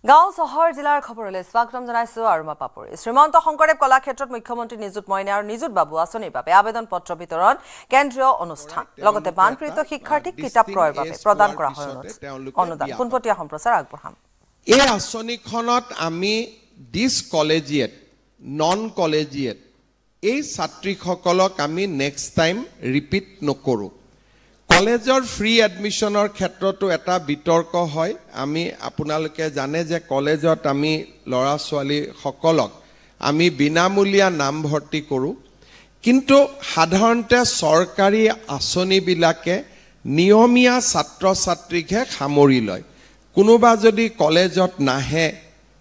গাঁও চহৰ জিলাৰ খবৰলৈ স্বাগতম জনাইছো আৰু মই পাপৰি। শ্ৰীমন্ত শংকৰদেৱ কলাক্ষেত্ৰত মুখ্যমন্ত্ৰী নিযুত মইনা আৰু নিযুত বাবু আঁচনিৰ বাবে আবেদন পত্ৰ বিতৰণ কেন্দ্ৰীয় অনুষ্ঠান লগতে বানপীড়িত শিক্ষাৰ্থীক কিতাপ ক্ৰয়ৰ বাবে প্ৰদান কৰা হয় অনুদান। পোনপটীয়া সম্প্ৰচাৰ আগবঢ়াম। এই আঁচনিখনত আমি কলেজিয়েট নন কলেজিয়েট এই ছাত্ৰীসকলক আমি নেক্সট টাইম ৰিপিট নকৰোঁ। কলেজৰ ফ্ৰী এডমিশ্যনৰ ক্ষেত্ৰতো এটা বিতৰ্ক হয়। আমি আপোনালোকে জানে যে কলেজত আমি ল'ৰা ছোৱালীসকলক আমি বিনামূলীয়া নামভৰ্তি কৰোঁ, কিন্তু সাধাৰণতে চৰকাৰী আঁচনিবিলাকে নিয়মীয়া ছাত্ৰ ছাত্ৰীকহে সামৰি লয়। কোনোবা যদি কলেজত নাহে,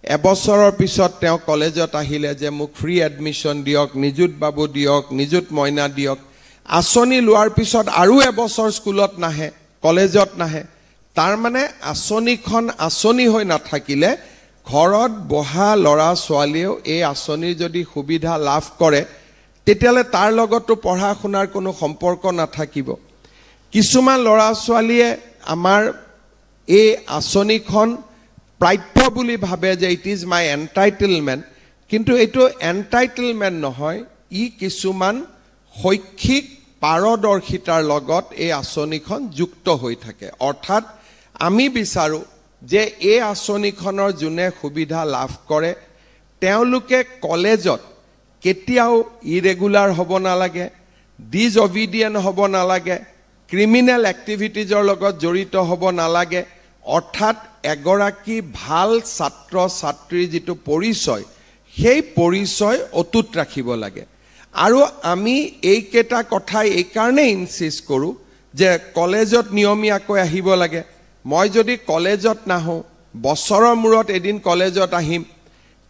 এবছৰৰ পিছত তেওঁ কলেজত আহিলে যে মোক ফ্ৰী এডমিশ্যন দিয়ক, নিযুত বাবু দিয়ক, নিযুত মইনা দিয়ক, আঁচনি লোৱাৰ পিছত আৰু এবছৰ স্কুলত নাহে, কলেজত নাহে। তাৰমানে আঁচনিখন আঁচনি হৈ নাথাকিলে ঘৰত বহা ল'ৰা ছোৱালীয়েও এই আঁচনিৰ যদি সুবিধা লাভ কৰে তেতিয়াহ'লে তাৰ লগতো পঢ়া শুনাৰ কোনো সম্পৰ্ক নাথাকিব। কিছুমান ল'ৰা ছোৱালীয়ে আমাৰ এই আঁচনিখন প্ৰাপ্য বুলি ভাবে যে ইট ইজ মাই এণ্টাইটেলমেণ্ট, কিন্তু এইটো এণ্টাইটেলমেণ্ট নহয়, ই কিছুমান শৈক্ষিক পাৰদৰ্শিতাৰ লগত এই আঁচনিখন যুক্ত হৈ থাকে। অৰ্থাৎ আমি বিচাৰোঁ যে এই আঁচনিখনৰ যোনে সুবিধা লাভ কৰে তেওঁলোকে কলেজত কেতিয়াও ইৰেগুলাৰ হ'ব নালাগে, ডিজঅবিডিয়েণ্ট হ'ব নালাগে, ক্ৰিমিনেল এক্টিভিটিজৰ লগত জড়িত হ'ব নালাগে। অৰ্থাৎ এগৰাকী ভাল ছাত্ৰ ছাত্ৰীৰ যিটো পৰিচয়, সেই পৰিচয় অটুট ৰাখিব লাগে। আৰু আমি এইকেইটা কথাই এইকাৰণে ইনচিষ্ট কৰোঁ যে কলেজত নিয়মীয়াকৈ আহিব লাগে। মই যদি কলেজত নাহোঁ, বছৰৰ মূৰত এদিন কলেজত আহিম,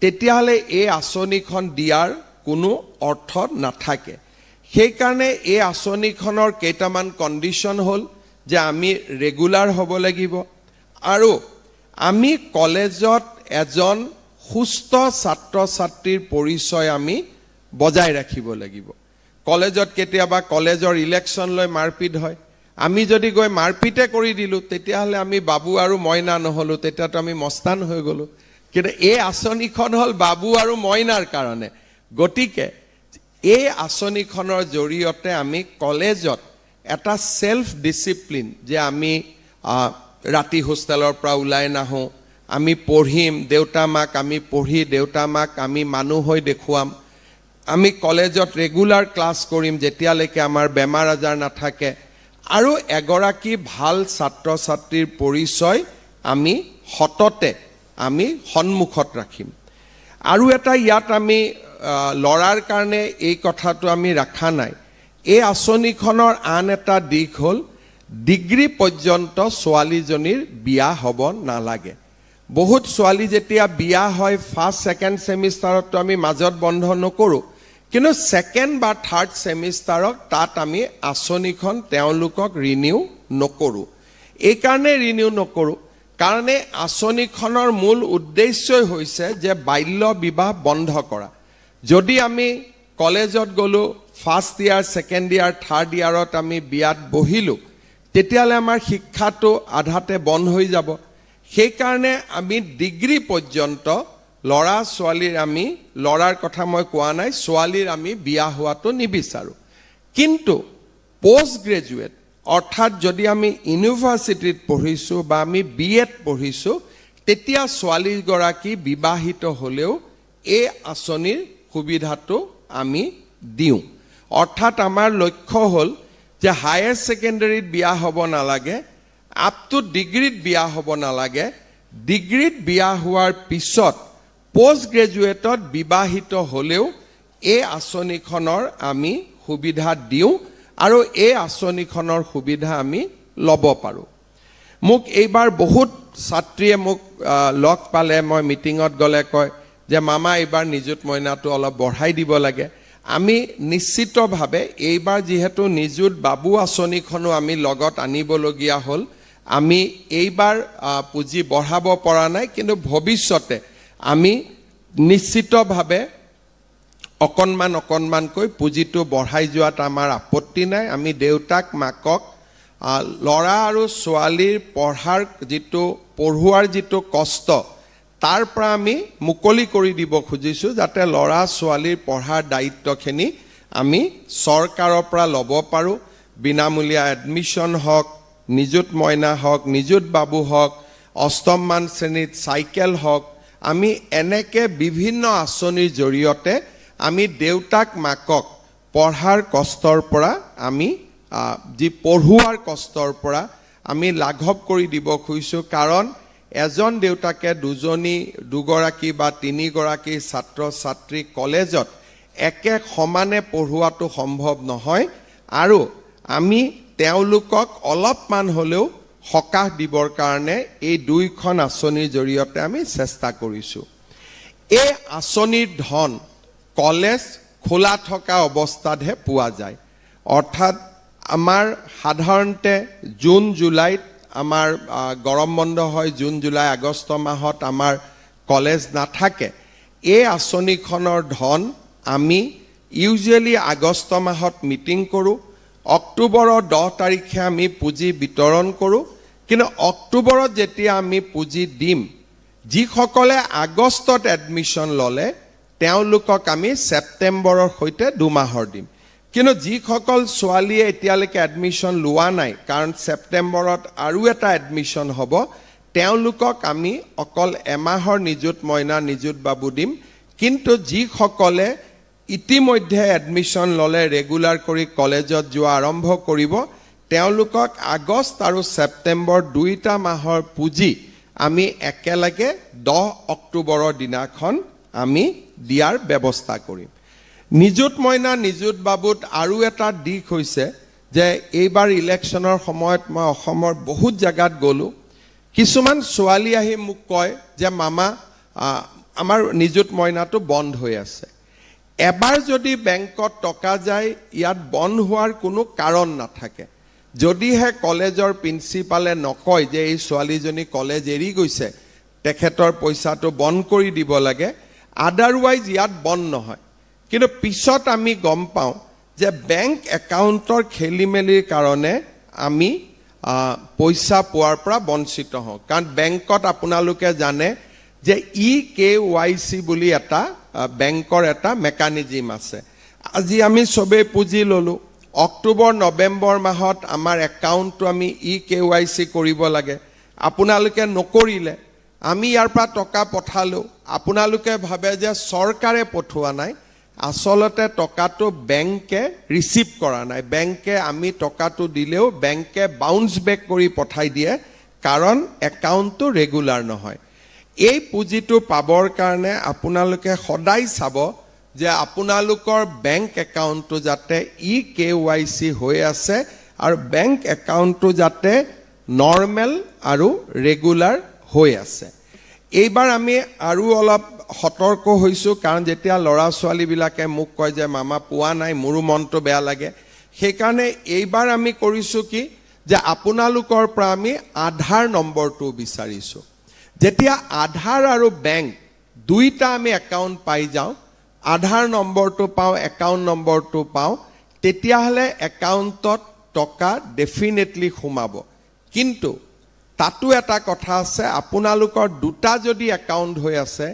তেতিয়াহ'লে এই আঁচনিখন দিয়াৰ কোনো অৰ্থ নাথাকে। সেইকাৰণে এই আঁচনিখনৰ কেইটামান কণ্ডিশ্যন হ'ল যে আমি ৰেগুলাৰ হ'ব লাগিব আৰু আমি কলেজত এজন সুস্থ ছাত্ৰ ছাত্ৰীৰ পৰিচয় আমি বজাই ৰাখিব লাগিব। কলেজত কেতিয়াবা কলেজৰ ইলেকশ্যন লৈ মাৰপিট হয়, আমি যদি গৈ মাৰপিটে কৰি দিলোঁ তেতিয়াহ'লে আমি বাবু আৰু মইনা নহ'লোঁ, তেতিয়াতো আমি মস্তান হৈ গ'লোঁ। কিন্তু এই আঁচনিখন হ'ল বাবু আৰু মইনাৰ কাৰণে। গতিকে এই আঁচনিখনৰ জৰিয়তে আমি কলেজত এটা ছেল্ফ ডিচিপ্লিন, যে আমি ৰাতি হোষ্টেলৰ পৰা ওলাই নাহোঁ, আমি পঢ়িম, দেউতা মাক আমি পঢ়ি দেউতা মাক আমি মানুহ হৈ দেখুৱাম, আমি কলেজত ৰেগুলাৰ ক্লাছ কৰিম যেতিয়ালৈকে আমাৰ বেমাৰ আজাৰ নাথাকে, আৰু এগৰাকী ভাল ছাত্ৰ ছাত্ৰীৰ পৰিচয় আমি সততে আমি সন্মুখত ৰাখিম। আৰু এটা ইয়াত আমি ল'ৰাৰ কাৰণে এই কথাটো আমি ৰখা নাই। এই আঁচনিখনৰ আন এটা দিশ হ'ল ডিগ্ৰী পৰ্যন্ত ছোৱালীজনীৰ বিয়া হ'ব নালাগে। বহুত ছোৱালী যেতিয়া বিয়া হয় ফাৰ্ষ্ট ছেকেণ্ড ছেমিষ্টাৰততো আমি মাজত বন্ধ নকৰোঁ, কিন্তু ছেকেণ্ড বা থাৰ্ড ছেমিষ্টাৰত তাত আমি আঁচনিখন তেওঁলোকক ৰিনিউ নকৰোঁ। এইকাৰণে ৰিনিউ নকৰোঁ কাৰণে আঁচনিখনৰ মূল উদ্দেশ্যই হৈছে যে বাল্য বিবাহ বন্ধ কৰা। যদি আমি কলেজত গ'লোঁ, first year, second year, third ইয়াৰত আমি বিয়াত বহিলোঁ, তেতিয়াহ'লে আমাৰ শিক্ষাটো আধাতে বন্ধ হৈ যাব। সেইকাৰণে আমি ডিগ্ৰী পৰ্যন্ত ল'ৰা ছোৱালীৰ, আমি ল'ৰাৰ কথা মই কোৱা নাই, ছোৱালীৰ আমি বিয়া হোৱাটো নিবিচাৰোঁ। কিন্তু পষ্ট গ্ৰেজুৱেট, অৰ্থাৎ যদি আমি ইউনিভাৰ্চিটিত পঢ়িছোঁ বা আমি BEd পঢ়িছোঁ, তেতিয়া ছোৱালীগৰাকী বিবাহিত হ'লেও এই আঁচনিৰ সুবিধাটো আমি দিওঁ। অৰ্থাৎ আমাৰ লক্ষ্য হ'ল যে হায়াৰ ছেকেণ্ডেৰীত বিয়া হ'ব নালাগে, আপ টু ডিগ্ৰীত বিয়া হ'ব নালাগে, ডিগ্ৰীত বিয়া হোৱাৰ পিছত পষ্ট গ্ৰেজুৱেটত বিবাহিত হ'লেও এই আঁচনিখনৰ আমি সুবিধা দিওঁ আৰু এই আঁচনিখনৰ সুবিধা আমি ল'ব পাৰোঁ। মোক এইবাৰ বহুত ছাত্ৰীয়ে মোক লগ পালে, মই মিটিঙত গ'লে কয় যে মামা এইবাৰ নিযুত মইনাটো অলপ বঢ়াই দিব লাগে। আমি নিশ্চিতভাৱে এইবাৰ যিহেতু নিযুত বাবু আঁচনিখনো আমি লগত আনিবলগীয়া হ'ল, আমি এইবাৰ পুঁজি বঢ়াব পৰা নাই, কিন্তু ভৱিষ্যতে আমি নিশ্চিতভাৱে অকণমানকৈ পুঁজিটো বঢ়াই যোৱাত আমাৰ আপত্তি নাই। আমি দেউতাক মাকক ল'ৰা আৰু ছোৱালীৰ পঢ়োৱাৰ যিটো কষ্ট তাৰ পৰা আমি মুকলি কৰি দিব খুজিছোঁ যাতে ল'ৰা ছোৱালীৰ পঢ়াৰ দায়িত্বখিনি আমি চৰকাৰৰ পৰা ল'ব পাৰোঁ বিনামূলীয়া এডমিশ্যন হওক নিযুত মইনা হওক নিযুত বাবু হওক অষ্টমমান শ্ৰেণীত চাইকেল হওক আমি এনেকৈ বিভিন্ন আঁচনিৰ জৰিয়তে আমি দেউতাক মাকক পঢ়াৰ কষ্টৰ পৰা আমি যি পঢ়ুৱাৰ কষ্টৰ পৰা আমি লাঘৱ কৰি দিব খুজিছোঁ কাৰণ এজন দেউতাকে দুগৰাকী বা তিনিগৰাকী ছাত্ৰ ছাত্ৰী কলেজত একে সমানে পঢ়ুৱাটো সম্ভৱ নহয় আৰু আমি তেওঁলোকক অলপমান হ'লেও সকাহ দিবৰ কাৰণে এই দুইখন আঁচনিৰ জৰিয়তে আমি চেষ্টা কৰিছোঁ এই আঁচনিৰ ধন কলেজ খোলা থকা অৱস্থাতহে পোৱা যায় অৰ্থাৎ আমাৰ সাধাৰণতে জুন জুলাইত আমাৰ গৰম বন্ধ হয় জুন জুলাই আগষ্ট মাহত আমাৰ কলেজ নাথাকে এই আঁচনিখনৰ ধন আমি ইউজুৱেলি আগষ্ট মাহত মিটিং কৰোঁ অক্টোবৰৰ 10 তাৰিখে আমি পুঁজি বিতৰণ কৰোঁ কিন্তু অক্টোবৰত যেতিয়া আমি পুঁজি দিম যিসকলে আগষ্টত এডমিশ্যন ল'লে তেওঁলোকক আমি ছেপ্টেম্বৰৰ সৈতে 2 মাহৰ দিম কিন্তু যিসকল ছোৱালীয়ে এতিয়ালৈকে এডমিশ্যন লোৱা নাই কাৰণ ছেপ্টেম্বৰত আৰু এটা এডমিশ্যন হ'ব তেওঁলোকক আমি অকল এমাহৰ নিযুত মইনা নিযুত বাবু দিম কিন্তু যিসকলে ইতিমধ্যে এডমিশ্যন ল'লে ৰেগুলাৰ কৰি কলেজত যোৱা আৰম্ভ কৰিব তেওঁলোকক আগষ্ট আৰু ছেপ্টেম্বৰ দুইটা মাহৰ পুঁজি আমি একেলগে 10 অক্টোবৰৰ দিনাখন আমি দিয়াৰ ব্যৱস্থা কৰিম নিযুত মইনা নিযুত বাবুত আৰু এটা দিশ হৈছে যে এইবাৰ ইলেকশ্যনৰ সময়ত মই অসমৰ বহুত জাগাত গ'লোঁ কিছুমান ছোৱালী আহি মোক কয় যে মামা আমাৰ নিযুত মইনাটো বন্ধ হৈ আছে এবাৰ যদি বেংকত টকা যায় ইয়াত বন্ধ হোৱাৰ কোনো কাৰণ নাথাকে যদিহে কলেজৰ প্ৰিন্সিপালে নকয় যে এই ছোৱালীজনী কলেজ এৰি গৈছে তেখেতৰ পইচাটো বন্ধ কৰি দিব লাগে আদাৰৱাইজ ইয়াত বন্ধ নহয় কিন্তু পিছত আমি গম পাওঁ যে বেংক একাউণ্টৰ খেলিমেলিৰ কাৰণে আমি পইচা পোৱাৰ পৰা বঞ্চিত হওঁ কাৰণ বেংকত আপোনালোকে জানে যে EKYC বুলি এটা বেংকৰ এটা মেকানিজম আছে আজি আমি সবেই পুঁজি ল'লোঁ অক্টোবৰ নৱেম্বৰ মাহত আমাৰ একাউণ্টটো আমি EKYC কৰিব লাগে আপোনালোকে নকৰিলে আমি ইয়াৰ পৰা টকা পঠালোঁ আপোনালোকে ভাবে যে চৰকাৰে পঠোৱা নাই আসলতে টকাটো বেংকে ৰিচিভ কৰা নাই বেংকে আমি টকাটো দিলেও বেংকে বাউন্স বেক কৰি পঠাই দিয়ে কাৰণ একাউণ্টটো ৰেগুলাৰ নহয় এই পুঁজিটো পাবৰ কাৰণে আপোনালোকে সদায় চাব যে আপোনালোকৰ বেংক একাউণ্টটো যাতে EKYC হৈ আছে আৰু বেংক একাউণ্টটো যাতে নৰ্মেল আৰু ৰেগুলাৰ হৈ আছে এইবাৰ আমি আৰু অলপ সতৰ্ক হৈছোঁ কাৰণ যেতিয়া ল'ৰা ছোৱালীবিলাকে মোক কয় যে মামা পোৱা নাই মোৰো মনটো বেয়া লাগে সেইকাৰণে এইবাৰ আমি কৰিছোঁ কি যে আপোনালোকৰ পৰা আমি আধাৰ নম্বৰটো বিচাৰিছোঁ যেতিয়া আধাৰ আৰু বেংক দুইটা আমি একাউণ্ট পাই যাওঁ আধাৰ নম্বৰটো পাওঁ একাউণ্ট নম্বৰটো পাওঁ তেতিয়াহ'লে একাউণ্টত টকা ডেফিনেটলি সোমাব কিন্তু তাতো এটা কথা আছে আপোনালোকৰ দুটা যদি একাউণ্ট হৈ আছে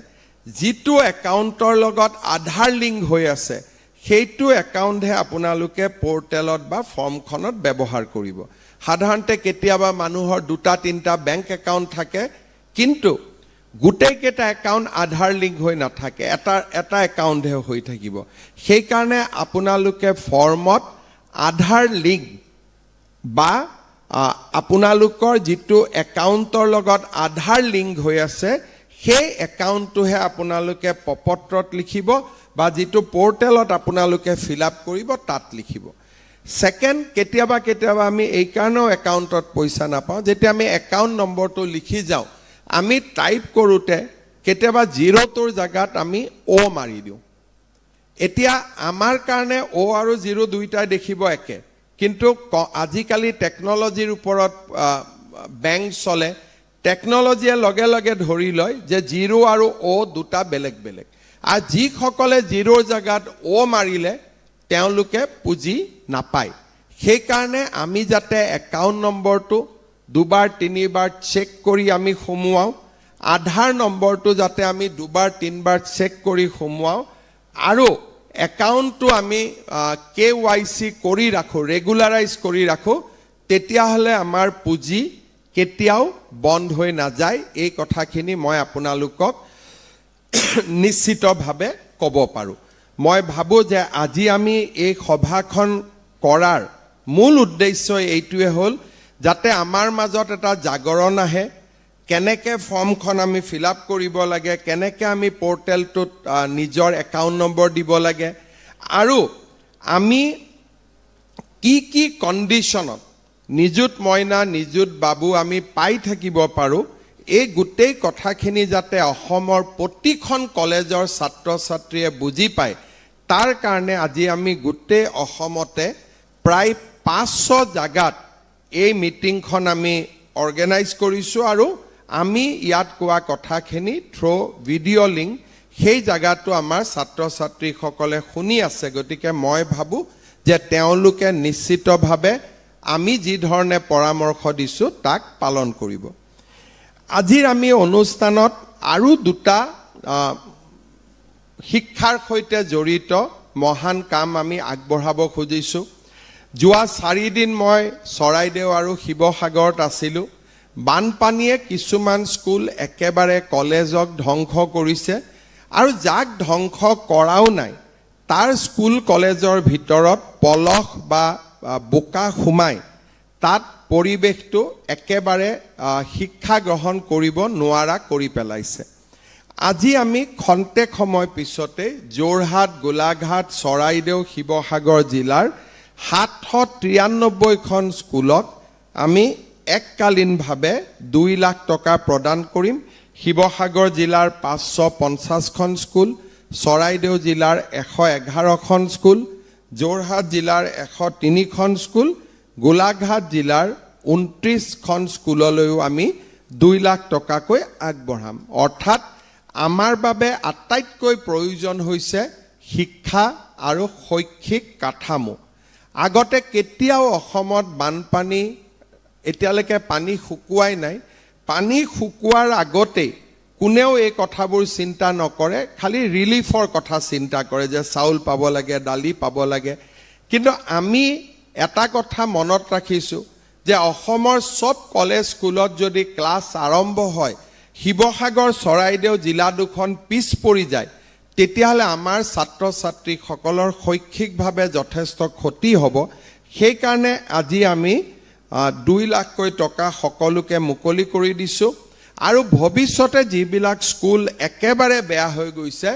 যিটো একাউণ্টৰ লগত আধাৰ লিংক হৈ আছে সেইটো একাউণ্টহে আপোনালোকে পৰ্টেলত বা ফৰ্মখনত ব্যৱহাৰ কৰিব সাধাৰণতে কেতিয়াবা মানুহৰ দুটা তিনিটা বেংক একাউণ্ট থাকে কিন্তু গোটেইকেইটা একাউণ্ট আধাৰ লিংক হৈ নাথাকে এটা একাউণ্টহে হৈ থাকিব সেইকাৰণে আপোনালোকে ফৰ্মত আধাৰ লিংক বা আপোনালোকৰ যিটো একাউণ্টৰ লগত আধাৰ লিংক হৈ আছে সেই একাউণ্টটোহে আপোনালোকে পপত্ৰত লিখিব বা যিটো পৰ্টেলত আপোনালোকে ফিল আপ কৰিব তাত লিখিব সেকেন্ড কেতিয়াবা আমি এই কাৰণেও একাউণ্টত পইচা নাপাওঁ যেতিয়া আমি একাউণ্ট নম্বৰটো লিখি যাওঁ আমি টাইপ কৰোঁতে কেতিয়াবা জিৰ'টোৰ জাগাত আমি O মাৰি দিওঁ এতিয়া আমাৰ কাৰণে O আৰু জিৰ' দুইটাই দেখিব একে কিন্তু আজিকালি টেকনলজিৰ ওপৰত বেংক চলে টেকনলজিয়ে লগে লগে ধৰি লয় যে জিৰ' আৰু O দুটা বেলেগ বেলেগ আৰু যিসকলে জিৰ'ৰ জাগাত O মাৰিলে তেওঁলোকে পুঁজি নাপায় সেইকাৰণে আমি যাতে একাউণ্ট নম্বৰটো দুবাৰ তিনিবাৰ চেক কৰি আমি সোমোৱাওঁ আধাৰ নম্বৰটো যাতে আমি দুবাৰ তিনিবাৰ চেক কৰি সোমোৱাও আৰু একাউণ্টটো আমি KYC কৰি ৰাখোঁ, ৰেগুলাৰাইজ কৰি ৰাখোঁ, তেতিয়াহ'লে আমাৰ পুঁজি কেতিয়াও বন্ধ হৈ নাযায়। এই কথাখিনি মই আপোনালোকক নিশ্চিতভাৱে ক'ব পাৰোঁ। মই ভাবোঁ যে আজি আমি এই সভাখন কৰাৰ মূল উদ্দেশ্য এইটোৱে হ'ল যাতে আমাৰ মাজত এটা জাগৰণ আহে, কেনেকৈ ফৰ্মখন আমি ফিল আপ কৰিব লাগে, কেনেকৈ আমি পৰ্টেলটোত নিজৰ একাউণ্ট নম্বৰ দিব লাগে আৰু আমি কি কণ্ডিশ্যনত নিযুত মইনা নিযুত বাবু আমি পাই থাকিব পাৰোঁ, এই গোটেই কথাখিনি যাতে অসমৰ প্ৰতিখন কলেজৰ ছাত্ৰ ছাত্ৰীয়ে বুজি পায়, তাৰ কাৰণে আজি আমি গোটেই অসমতে প্ৰায় 500 জাগাত এই মিটিংখন আমি অৰ্গেনাইজ কৰিছোঁ আৰু আমি ইয়াত কোৱা কথাখিনি থ্ৰু ভিডিঅ' লিংক সেই জাগাটো আমাৰ ছাত্ৰ ছাত্ৰীসকলে শুনি আছে। গতিকে মই ভাবোঁ যে তেওঁলোকে নিশ্চিতভাৱে আমি যি ধৰণে পৰামৰ্শ দিছোঁ তাক পালন কৰিব। আজিৰ আমি অনুষ্ঠানত আৰু দুটা শিক্ষাৰ সৈতে জড়িত মহান কাম আমি আগবঢ়াব খুজিছোঁ। যোৱা 4 দিন মই চৰাইদেউ আৰু শিৱসাগৰত আছিলোঁ। বানপানীয়ে কিছুমান স্কুল একেবাৰে কলেজক ধ্বংস কৰিছে আৰু যাক ধ্বংস কৰাও নাই তাৰ স্কুল কলেজৰ ভিতৰত পলস বা বোকা সোমাই তাত পৰিৱেশটো একেবাৰে শিক্ষা গ্ৰহণ কৰিব নোৱাৰা কৰি পেলাইছে। আজি আমি খন্তেক সময় পিছতে যোৰহাট, গোলাঘাট, চৰাইদেউ, শিৱসাগৰ জিলাৰ 793খন স্কুলক আমি এককালীনভাৱে 2 লাখ টকা প্ৰদান কৰিম। শিৱসাগৰ জিলাৰ 550খন স্কুল, চৰাইদেউ জিলাৰ 111খন স্কুল, যোৰহাট জিলাৰ 103খন স্কুল, গোলাঘাট জিলাৰ 29খন স্কুললৈও আমি 2 লাখ টকাকৈ আগবঢ়াম। অৰ্থাৎ আমাৰ বাবে আটাইতকৈ প্ৰয়োজন হৈছে শিক্ষা আৰু শৈক্ষিক কাঠামো। আগতে কেতিয়াও অসমত বানপানী, এতিয়ালৈকে পানী শুকুৱাই নাই, পানী শুকুৱাৰ আগতেই কোনেও এই কথাবোৰ চিন্তা নকৰে, খালি ৰিলিফৰ কথা চিন্তা কৰে যে চাউল পাব লাগে, দালি পাব লাগে। কিন্তু আমি এটা কথা মনত ৰাখিছোঁ যে অসমৰ চব কলেজ স্কুলত যদি ক্লাছ আৰম্ভ হয়, শিৱসাগৰ চৰাইদেউ জিলা দুখন পিছ পৰি যায়, তেতিয়াহ'লে আমাৰ ছাত্ৰ ছাত্ৰীসকলৰ শৈক্ষিকভাৱে যথেষ্ট ক্ষতি হ'ব। সেইকাৰণে আজি আমি 2 লাখকৈ টকা সকলোকে মুকলি কৰি দিছোঁ আৰু ভৱিষ্যতে যিবিলাক স্কুল একেবাৰে বেয়া হৈ গৈছে,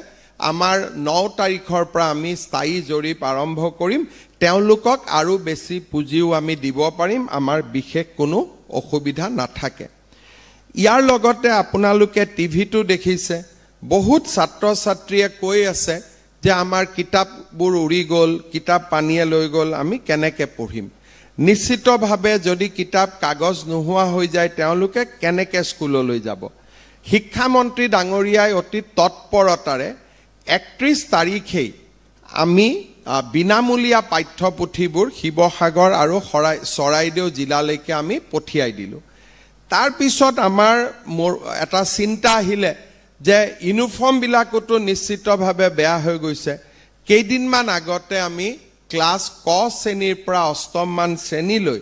আমাৰ 9 তাৰিখৰ পৰা আমি স্থায়ী জৰীপ আৰম্ভ কৰিম। তেওঁলোকক আৰু বেছি পুঁজিও আমি দিব পাৰিম, আমাৰ বিশেষ কোনো অসুবিধা নাথাকে। ইয়াৰ লগতে আপোনালোকে টিভিটো দেখিছে, বহুত ছাত্ৰ ছাত্ৰীয়ে কৈ আছে যে আমাৰ কিতাপবোৰ উৰি গ'ল, কিতাপ পানীয়ে লৈ গ'ল, আমি কেনেকৈ পঢ়িম। নিশ্চিতভাৱে যদি কিতাপ কাগজ নোহোৱা হৈ যায়, তেওঁলোকে কেনেকৈ স্কুললৈ যাব। শিক্ষামন্ত্ৰী ডাঙৰীয়াই অতি তৎপৰতাৰে 31 তাৰিখেই আমি বিনামূলীয়া পাঠ্যপুথিবোৰ শিৱসাগৰ আৰু চৰাইদেউ জিলালৈকে আমি পঠিয়াই দিলোঁ। তাৰপিছত আমাৰ এটা চিন্তা আহিলে যে ইউনিফৰ্মবিলাকতো নিশ্চিতভাৱে বেয়া হৈ গৈছে। কেইদিনমান আগতে আমি ক্লাছ ক শ্ৰেণীৰ পৰা 8ম মান শ্ৰেণীলৈ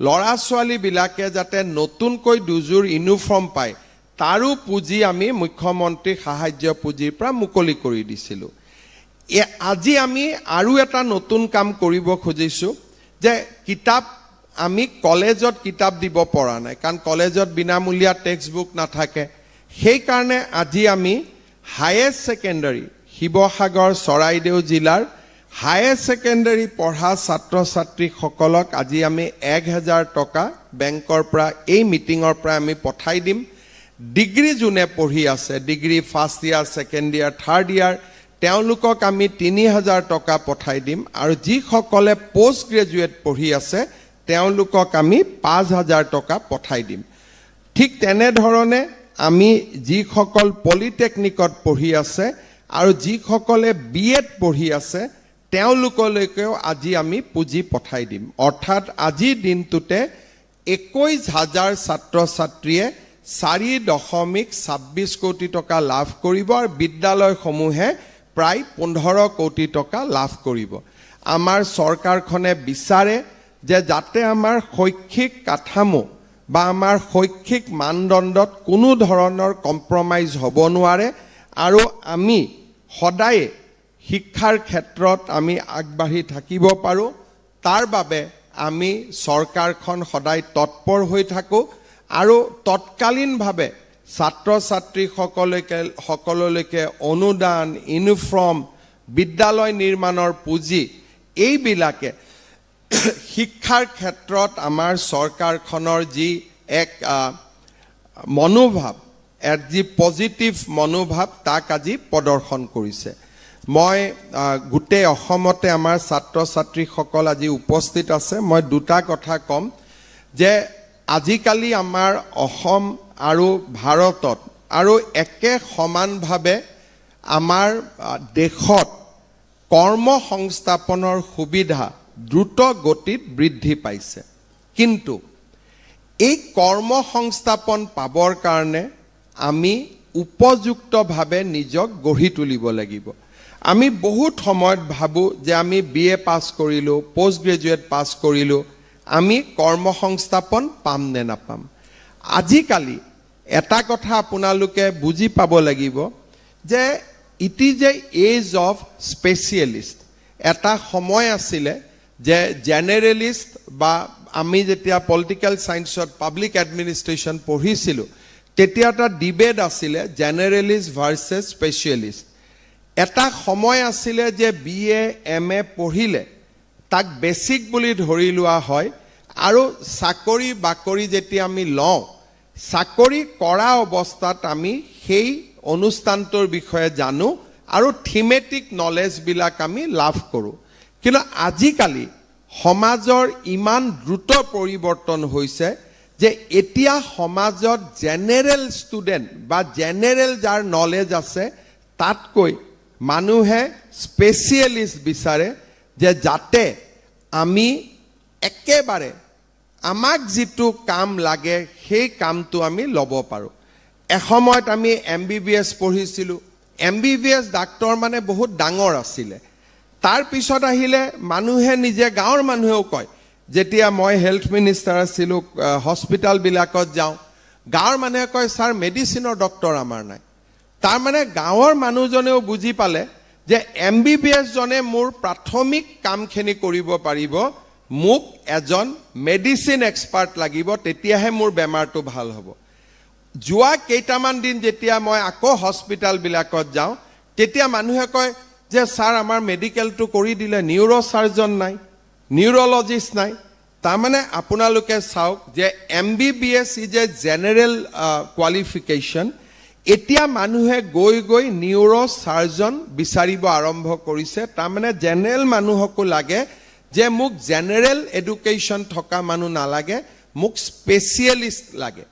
ল'ৰা ছোৱালীবিলাকে যাতে নতুনকৈ দুযোৰ ইউনিফৰ্ম পায়, তাৰো পুঁজি আমি মুখ্যমন্ত্ৰী সাহায্য পুঁজিৰ পৰা মুকলি কৰি দিছিলোঁ। আজি আমি আৰু এটা নতুন কাম কৰিব খুজিছোঁ যে কিতাপ আমি কলেজত কিতাপ দিব পৰা নাই, কাৰণ কলেজত বিনামূলীয়া টেক্সট বুক নাথাকে। সেইকাৰণে আজি আমি হায়াৰ ছেকেণ্ডাৰী শিৱসাগৰ চৰাইদেউ জিলাৰ হায়াৰ ছেকেণ্ডাৰী পঢ়া ছাত্ৰ ছাত্ৰীসকলক আজি আমি 1000 টকা বেংকৰ পৰা এই মিটিঙৰ পৰা আমি পঠাই দিম। ডিগ্ৰী যোনে পঢ়ি আছে, degree first year, second year, third year, তেওঁলোকক আমি 3000 টকা পঠাই দিম আৰু যিসকলে পোষ্ট গ্ৰেজুৱেট পঢ়ি আছে তেওঁলোকক আমি 5000 টকা পঠাই দিম। ঠিক তেনেধৰণে আমি যিসকল পলিটেকনিকত পঢ়ি আছে আৰু যিসকলে BEd পঢ়ি আছে তেওঁলোকলৈকেও আজি আমি পুঁজি পঠাই দিম। অৰ্থাৎ আজিৰ দিনটোতে 21000 ছাত্ৰ ছাত্ৰীয়ে 4.26 কোটি টকা লাভ কৰিব আৰু বিদ্যালয়সমূহে প্ৰায় 15 কোটি টকা লাভ কৰিব আমাৰ চৰকাৰখনে বিচাৰে যে যাতে আমাৰ শৈক্ষিক কাঠামো বা আমাৰ শৈক্ষিক মানদণ্ডত কোনো ধৰণৰ কম্প্ৰমাইজ হ'ব নোৱাৰে আৰু আমি সদায় শিক্ষাৰ ক্ষেত্ৰত আমি আগবাঢ়ি থাকিব পাৰোঁ তাৰ বাবে আমি চৰকাৰখন সদায় তৎপৰ হৈ থাকোঁ আৰু তৎকালীনভাৱে ছাত্ৰ ছাত্ৰীসকললৈকে অনুদান ইউনিফৰ্ম বিদ্যালয় নিৰ্মাণৰ পুঁজি এইবিলাকে শিক্ষাৰ ক্ষেত্ৰত আমাৰ চৰকাৰখনৰ যি এক মনোভাৱ যি পজিটিভ মনোভাৱ তাক আজি প্ৰদৰ্শন কৰিছে মই গোটেই অসমতে আমাৰ ছাত্ৰ ছাত্ৰীসকল আজি উপস্থিত আছে মই দুটা কথা ক'ম যে আজিকালি আমাৰ অসম আৰু ভাৰতত আৰু একে সমানভাৱে আমাৰ দেশত কৰ্মসংস্থাপনৰ সুবিধা দ্ৰুত গতিত বৃদ্ধি পাইছে কিন্তু এই কৰ্মসংস্থাপন পাবৰ কাৰণে আমি উপযুক্তভাৱে নিজক গঢ়ি তুলিব লাগিব আমি বহুত সময়ত ভাবো যে আমি বিএ পাছ কৰিলো পোষ্ট গ্ৰেজুৱেট পাছ কৰিলো আমি কৰ্মসংস্থাপন পাম নে নাপাম আজিকালি এটা কথা আপোনালোকে বুজি পাব লাগিব যে it is a age of specialist এটা সময় আছিলে যে জেনেৰেলিষ্ট বা আমি যেতিয়া পলিটিক্যাল সায়েন্সত পাব্লিক এডমিনিষ্ট্ৰেশ্যন পঢ়িছিলো তেতিয়া এটা ডিবেট আছিলে জেনেৰেলিষ্ট ভাৰ্চেছ স্পেচিয়েলিষ্ট এটা সময় আছিলে যে বিএ এমএ পঢ়িলে তাক বেসিক বুলি ধৰি লোৱা হয় আৰু চাকৰি বাকৰি যেতিয়া আমি লওঁ চাকৰি কৰা অৱস্থাত আমি সেই অনুষ্ঠানটোৰ বিষয়ে জানো আৰু থিমেটিক নলেজ বিলাক আমি লাভ কৰোঁ কিন্তু আজিকালি সমাজৰ ইমান দ্ৰুত পৰিৱৰ্তন হৈছে যে এতিয়া সমাজত জেনেৰেল ষ্টুডেণ্ট বা জেনেৰেল যাৰ নলেজ আছে তাতকৈ মানুহে স্পেচিয়েলিষ্ট বিচাৰে যে যাতে আমি একেবাৰে আমাক যিটো কাম লাগে সেই কামটো আমি ল'ব পাৰোঁ এসময়ত আমি MBBS পঢ়িছিলোঁ MBBS ডাক্তৰ মানে বহুত ডাঙৰ আছিলে তাৰ পিছত আহিলে মানুহে নিজে গাঁৱৰ মানুহেও কয় যেতিয়া মই হেলথ মিনিষ্টাৰ আছিলোঁ হস্পিটালবিলাকত যাওঁ গাঁৱৰ মানুহে কয় ছাৰ মেডিচিনৰ ডক্তৰ আমাৰ নাই তাৰ মানে গাঁৱৰ মানুহজনেও বুজি পালে যে MBBS জনে মোৰ প্ৰাথমিক কামখিনি কৰিব পাৰিব মোক এজন মেডিচিন এক্সপাৰ্ট লাগিব তেতিয়াহে মোৰ বেমাৰটো ভাল হ'ব যোৱা কেইটামান দিন যেতিয়া মই আকৌ হস্পিটালবিলাকত যাওঁ তেতিয়া মানুহে কয় যে ছাৰ আমাৰ মেডিকেলটো কৰি দিলে নিউৰো সাৰ্জন নাই নিউৰলজিষ্ট নাই তাৰ মানে আপোনালোকে চাওক যে MBBS is a general qualification এতিয়া মানুহে গৈ নিউৰো সাৰ্জন বিচাৰিব আৰম্ভ কৰিছে তাৰ মানে জেনেৰেল মানুহকো লাগে যে মোক জেনেৰেল এডুকেশ্যন থকা মানুহ নালাগে মোক স্পেচিয়েলিষ্ট লাগে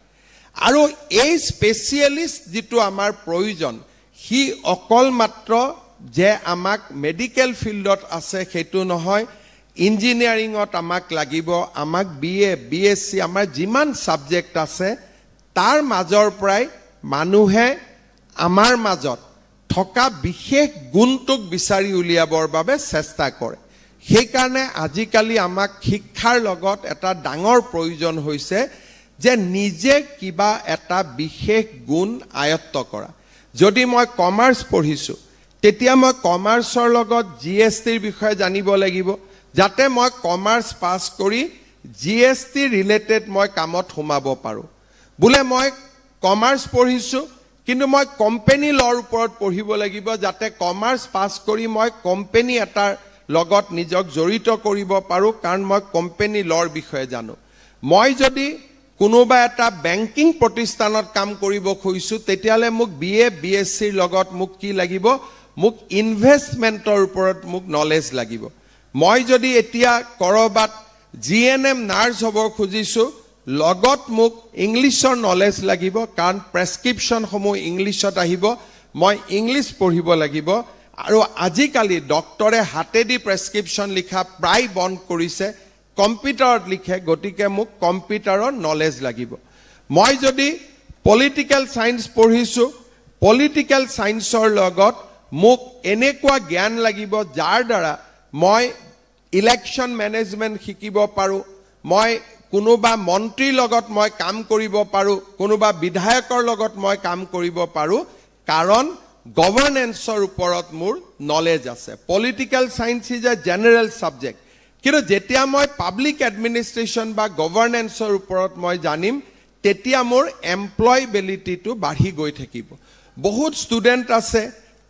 আৰু এই স্পেচিয়েলিষ্ট যিটো আমাৰ প্ৰয়োজন হি অকল মাত্ৰ যে আমাক মেডিকেল ফিল্ডত আছে সেইটো নহয় ইঞ্জিনিয়াৰিঙত আমাক লাগিব আমাক BA BSc আমাৰ যিমান সাবজেক্ট আছে তাৰ মাজৰ পৰাই মানুহে আমাৰ মাজত থকা বিশেষ গুণটোক বিচাৰি উলিয়াবৰ বাবে চেষ্টা কৰে সেইকাৰণে আজিকালি আমাক শিক্ষাৰ লগত এটা ডাঙৰ প্ৰয়োজন হৈছে যে নিজে কিবা এটা বিশেষ গুণ আয়ত্ত কৰা যদি মই কমাৰ্চ পঢ়িছোঁ তেতিয়া মই কমাৰ্চৰ লগত GSTৰ বিষয়ে জানিব লাগিব যাতে মই কমাৰ্চ পাছ কৰি GST ৰিলেটেড মই কামত সোমাব পাৰোঁ বোলে মই কমাৰ্চ পঢ়িছোঁ কিন্তু মই কোম্পানী লৰ ওপৰত পঢ়িব লাগিব যাতে কমাৰ্চ পাছ কৰি মই কোম্পানী এটাৰ লগত নিজক জড়িত কৰিব পাৰোঁ কাৰণ মই কোম্পানী লৰ বিষয়ে জানো মই যদি কোনোবা এটা বেংকিং প্ৰতিষ্ঠানত কাম কৰিব খুজিছোঁ তেতিয়ালে মোক BA BScৰ লগত মোক কি লাগিব মোক ইনভেষ্টমেন্টৰ ওপৰত মোক নলেজ লাগিব মই যদি এতিয়া কৰবাত GNM নাৰ্ছ হ'ব খুজিছোঁ লগত মোক ইংলিছৰ নলেজ লাগিব কাৰণ প্ৰেছক্ৰিপশ্যনসমূহ ইংলিছত আহিব মই ইংলিছ পঢ়িব লাগিব আৰু আজিকালি ডক্টৰে হাতেদি প্ৰেছক্ৰিপশ্যন লিখা প্ৰায় বন্ধ কৰিছে কম্পিউটাৰত লিখে গতিকে মোক কম্পিউটাৰৰ নলেজ লাগিব মই যদি পলিটিক্যাল সায়েন্স পঢ়িছোঁ পলিটিক্যাল সায়েন্সৰ লগত মোক এনেকুৱা জ্ঞান লাগিব যাৰ দ্বাৰা মই ইলেকশ্যন মেনেজমেণ্ট শিকিব পাৰোঁ মই কোনোবা মন্ত্ৰীৰ লগত মই কাম কৰিব পাৰোঁ কোনোবা বিধায়কৰ লগত মই কাম কৰিব পাৰোঁ কাৰণ গভৰ্নেন্সৰ ওপৰত মোৰ নলেজ আছে political science is a general subject কিন্তু যেতিয়া মই পাব্লিক এডমিনিষ্ট্ৰেশ্যন বা গভৰ্নেন্সৰ ওপৰত মই জানিম তেতিয়া মোৰ এমপ্লয়েবিলিটিটো বাঢ়ি গৈ থাকিব বহুত ষ্টুডেণ্ট আছে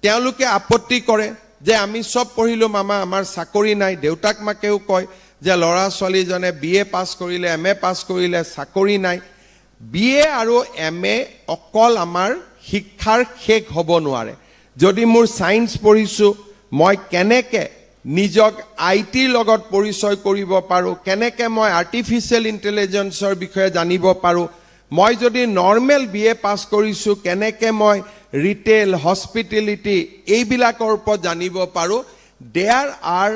তেওঁলোকে আপত্তি কৰে যে আমি সব পঢ়িলো মামা আমাৰ চাকৰি নাই দেউতাক মাকেও কয় যে ল'ৰা ছোৱালীজনে বিএ পাছ কৰিলে এমএ পাছ কৰিলে চাকৰি নাই বিএ আৰু এমএ অকল আমাৰ শিক্ষাৰ শেষ হ'ব নোৱাৰে যদি মোৰ সায়েন্স পঢ়িছোঁ মই কেনেকে নিজক আইটিৰ লগত পৰিচয় কৰিব পাৰোঁ কেনেকে মই আৰ্টিফিচিয়েল ইন্টেলিজেন্সৰ বিষয়ে জানিব পাৰোঁ মই যদি নৰ্মেল বিএ পাছ কৰিছোঁ কেনেকে মই ৰিটেল হস্পিটেলিটি এইবিলাকৰ ওপৰত জানিব পাৰোঁ দেয়াৰ আৰ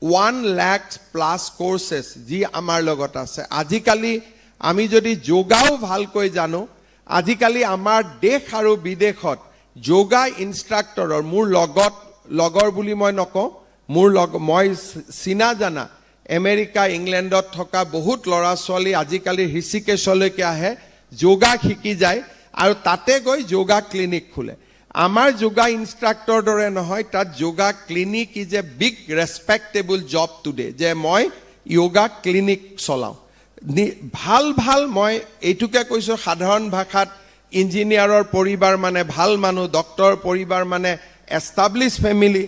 1 লাখ প্লাছ কোৰ্सेस যি আমাৰ লগত আছে আজিকালি আমি যদি যোগাও ভালকৈ জানো আজিকালি আমাৰ দেশ আৰু বিদেশত যোগা ইনষ্ট্ৰাক্টৰৰ মোৰ লগৰ বুলি মই নকওঁ মোৰ মই চিনা জানা আমেৰিকা ইংলেণ্ডত থকা বহুত ল'ৰা ছোৱালী আজিকালি ঋষিকেশলৈকে আহে যোগা শিকি যায় আৰু তাতে গৈ যোগা ক্লিনিক খোলে আমাৰ যোগা ইনষ্ট্ৰাক্টৰ দৰে নহয় তাত yoga clinic is a big respectable job today যে মই যোগা ক্লিনিক চলাওঁ ভাল মই এইটোকে কৈছোঁ সাধাৰণ ভাষাত ইঞ্জিনিয়াৰৰ পৰিবাৰ মানে ভাল মানুহ ডক্টৰ পৰিবাৰ মানে এষ্টাব্লিছ ফেমিলি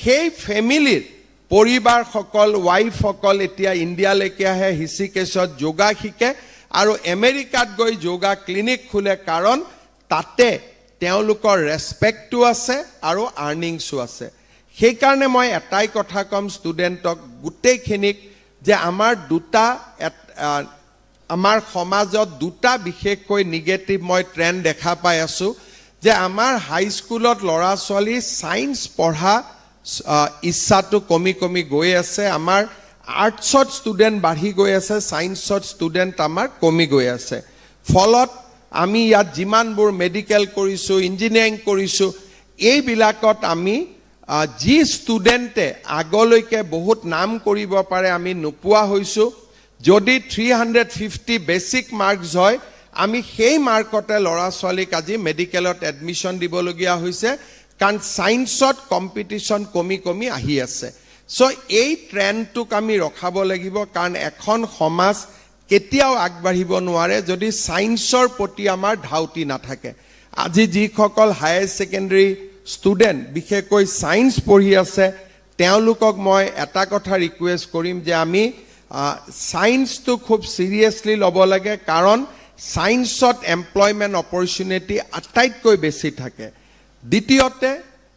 সেই ফেমিলিৰ পৰিবাৰসকল ৱাইফসকল এতিয়া ইণ্ডিয়ালৈকে আহে ঋষিকেশত যোগা শিকে আৰু আমেৰিকাত গৈ যোগা ক্লিনিক খোলে কাৰণ তাতে তেওঁলোকৰ ৰেসপেক্টটো আছে আৰু আৰ্নিংছো আছে সেইকাৰণে মই এটাই কথা কম ষ্টুডেণ্টক গোটেইখিনিক যে আমাৰ আমাৰ সমাজত দুটা বিশেষকৈ নিগেটিভ মই ট্ৰেন্ড দেখা পাই আছো যে আমাৰ হাই স্কুলত ল'ৰা ছোৱালী সায়েন্স পঢ়া ইচ্ছাটো কমি গৈ আছে আমাৰ আৰ্টছত ষ্টুডেণ্ট বাঢ়ি গৈ আছে সায়েন্সত ষ্টুডেণ্ট আমাৰ কমি গৈ আছে ফলত আমি ইয়াত যিমানবোৰ মেডিকেল কৰিছোঁ ইঞ্জিনিয়াৰিং কৰিছোঁ এইবিলাকত আমি যি ষ্টুডেণ্টে আগলৈকে বহুত নাম কৰিব পাৰে আমি নোপোৱা হৈছোঁ যদি 350 বেসিক মাৰ্কস হয় আমি সেই মাৰ্কতে ল'ৰা ছোৱালীক আজি মেডিকেলত এডমিশন দিবলগীয়া হৈছে কাৰণ সায়েন্সত কম্পিটিশন কমি আহি আছে সো এই ট্ৰেন্ডটোক আমি ৰখাব লাগিব কাৰণ এখন সমাজ কেতিয়াও আগবাঢ়িব নোৱাৰে যদি সায়েন্সৰ প্ৰতি আমাৰ ধাউতি নাথাকে আজি যিসকল হায়াৰ সেকেন্ডাৰী ষ্টুডেণ্ট বিশেষকৈ সায়েন্স পঢ়ি আছে তেওঁলোকক মই এটা কথা ৰিকুৱেষ্ট কৰিম যে আমি সায়েন্সটো খুব সিৰিয়াসলি ল'ব লাগে কাৰণ সায়েন্সত এমপ্লয়মেন্ট অপৰচুনিটি আটাইতকৈ বেছি থাকে দ্বিতীয়তে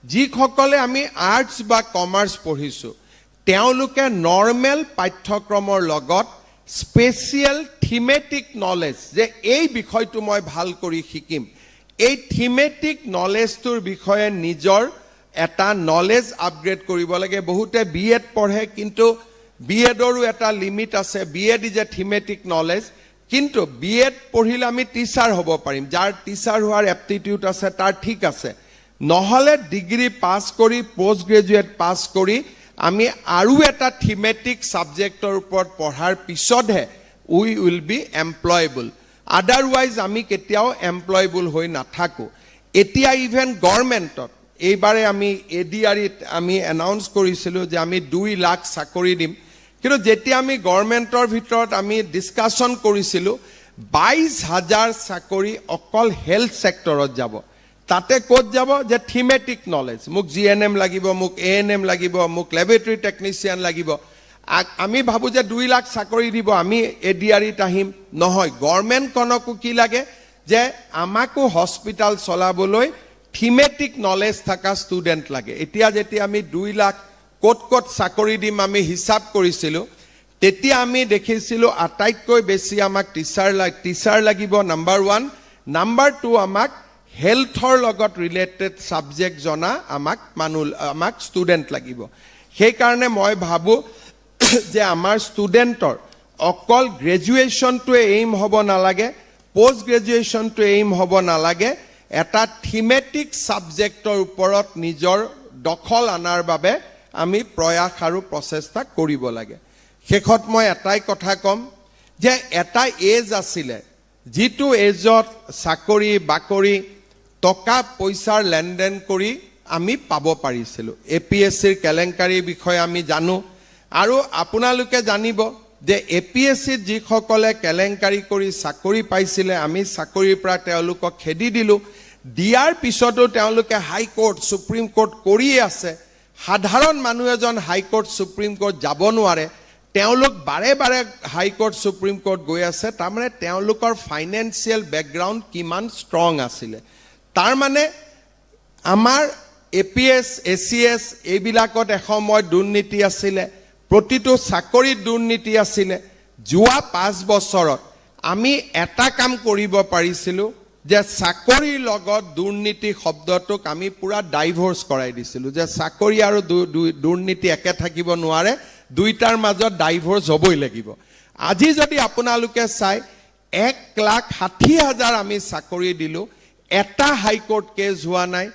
যিসকলে আমি আৰ্টছ বা কমাৰ্চ পঢ়িছোঁ তেওঁলোকে নৰ্মেল পাঠ্যক্ৰমৰ লগত স্পেচিয়েল থিমেটিক নলেজ যে এই বিষয়টো মই ভাল কৰি শিকিম এই থিমেটিক নলেজটোৰ বিষয়ে নিজৰ এটা নলেজ আপগ্ৰেড কৰিব লাগে বহুতে বিএড পঢ়ে কিন্তু বিএডৰো এটা লিমিট আছে BEd is a thematic knowledge কিন্তু বিএড পঢ়িলে আমি টিচাৰ হ'ব পাৰিম যাৰ টিচাৰ হোৱাৰ এপ্টিটিউড আছে তাৰ ঠিক আছে নহলে ডিগ্ৰী পাস কৰি পোষ্ট গ্ৰেজুৱেট পাস কৰি আমি আৰু এটা থিমেটিক সাবজেক্টৰ ওপৰত পঢ়াৰ পিছতহে উই উইল বি এমপ্লয়েবল আদাৰৱাইজ আমি কেতিয়াও এমপ্লয়েবল হৈ নাথাকো এতিয়া ইভেন গভৰ্নমেণ্টত এইবাৰে আমি এডিআৰিত আমি এনাউন্স কৰিছিলোঁ যে আমি 2 লাখ চাকৰি দিম কিন্তু যেতিয়া আমি গভৰ্নমেণ্টৰ ভিতৰত আমি ডিসকাশন কৰিছিলোঁ 22,000 চাকৰি অকল হেলথ সেক্টৰত যাব তাতে ক'ত যাব যে থিমেটিক নলেজ মোক জিএনএম লাগিব মোক এএনএম লাগিব মোক ল্যাবৰেটৰী টেকনিশিয়ান লাগিব আমি ভাবো যে 2 লাখ চাকৰি দিব আমি এডিআৰিত আহিম নহয় গভৰ্নমেণ্টকনকো কি লাগে যে আমাকো হস্পিটাল চলাবলৈ থিমেটিক নলেজ থাকা ষ্টুডেণ্ট লাগে এতিয়া যেতিয়া আমি 2 লাখ ক'ত চাকৰি দিম আমি হিসাব কৰিছিলোঁ তেতিয়া আমি দেখিছিলোঁ আটাইতকৈ বেছি আমাক টিচাৰ লাগিব নাম্বাৰ 1 নাম্বাৰ 2 আমাক হেলথৰ লগত ৰিলেটেড সাবজেক্ট জনা আমাক ষ্টুডেণ্ট লাগিব সেই কাৰণে মই ভাবো যে আমাৰ ষ্টুডেণ্টৰ অকল গ্ৰেজুৱেশ্যনটোৱে এইম হ'ব নালাগে পোষ্ট গ্ৰেজুৱেশ্যনটো এইম হ'ব নালাগে এটা থিমেটিক ছাবজেক্টৰ ওপৰত নিজৰ দখল আনাৰ বাবে আমি প্ৰয়াস আৰু প্ৰচেষ্টা কৰিব লাগে শেষত মই এটাই কথা ক'ম যে এটা এজ আছিলে যিটো এজত চাকৰি বাকৰি টকা পইচাৰ লেনদেন কৰি আমি পাব পাৰিছিলোঁ APSCৰ কেলেংকাৰীৰ বিষয়ে আমি জানো আৰু আপোনালোকে জানিব যে APSCত যিসকলে কেলেংকাৰী কৰি চাকৰি পাইছিলে আমি চাকৰিৰ পৰা তেওঁলোকক খেদি দিলোঁ দিয়াৰ পিছতো তেওঁলোকে হাইকোৰ্ট সুপ্ৰিম কোৰ্ট কৰিয়ে আছে সাধাৰণ মানুহ এজন হাইকোৰ্ট সুপ্ৰিম কোৰ্ট যাব নোৱাৰে তেওঁলোক বাৰে বাৰে হাইকোৰ্ট সুপ্ৰিম কোৰ্ট গৈ আছে তাৰমানে তেওঁলোকৰ ফাইনেন্সিয়েল বেকগ্ৰাউণ্ড কিমান ষ্ট্ৰং আছিলে তাৰমানে আমাৰ APS ACS এইবিলাকত এসময়ত দুৰ্নীতি আছিলে প্ৰতিটো চাকৰিত দুৰ্নীতি আছিলে যোৱা 5 বছৰত আমি এটা কাম কৰিব পাৰিছিলোঁ যে চাকৰিৰ লগত দুৰ্নীতি শব্দটোক আমি পুৰা ডাইভৰ্স কৰাই দিছিলোঁ যে চাকৰি আৰু দুৰ্নীতি একে থাকিব নোৱাৰে দুইটাৰ মাজত ডাইভৰ্স হ'বই লাগিব আজি যদি আপোনালোকে চাই 1,60,000 আমি চাকৰি দিলোঁ এটা হাইকোৰ্ট কেছ হোৱা নাই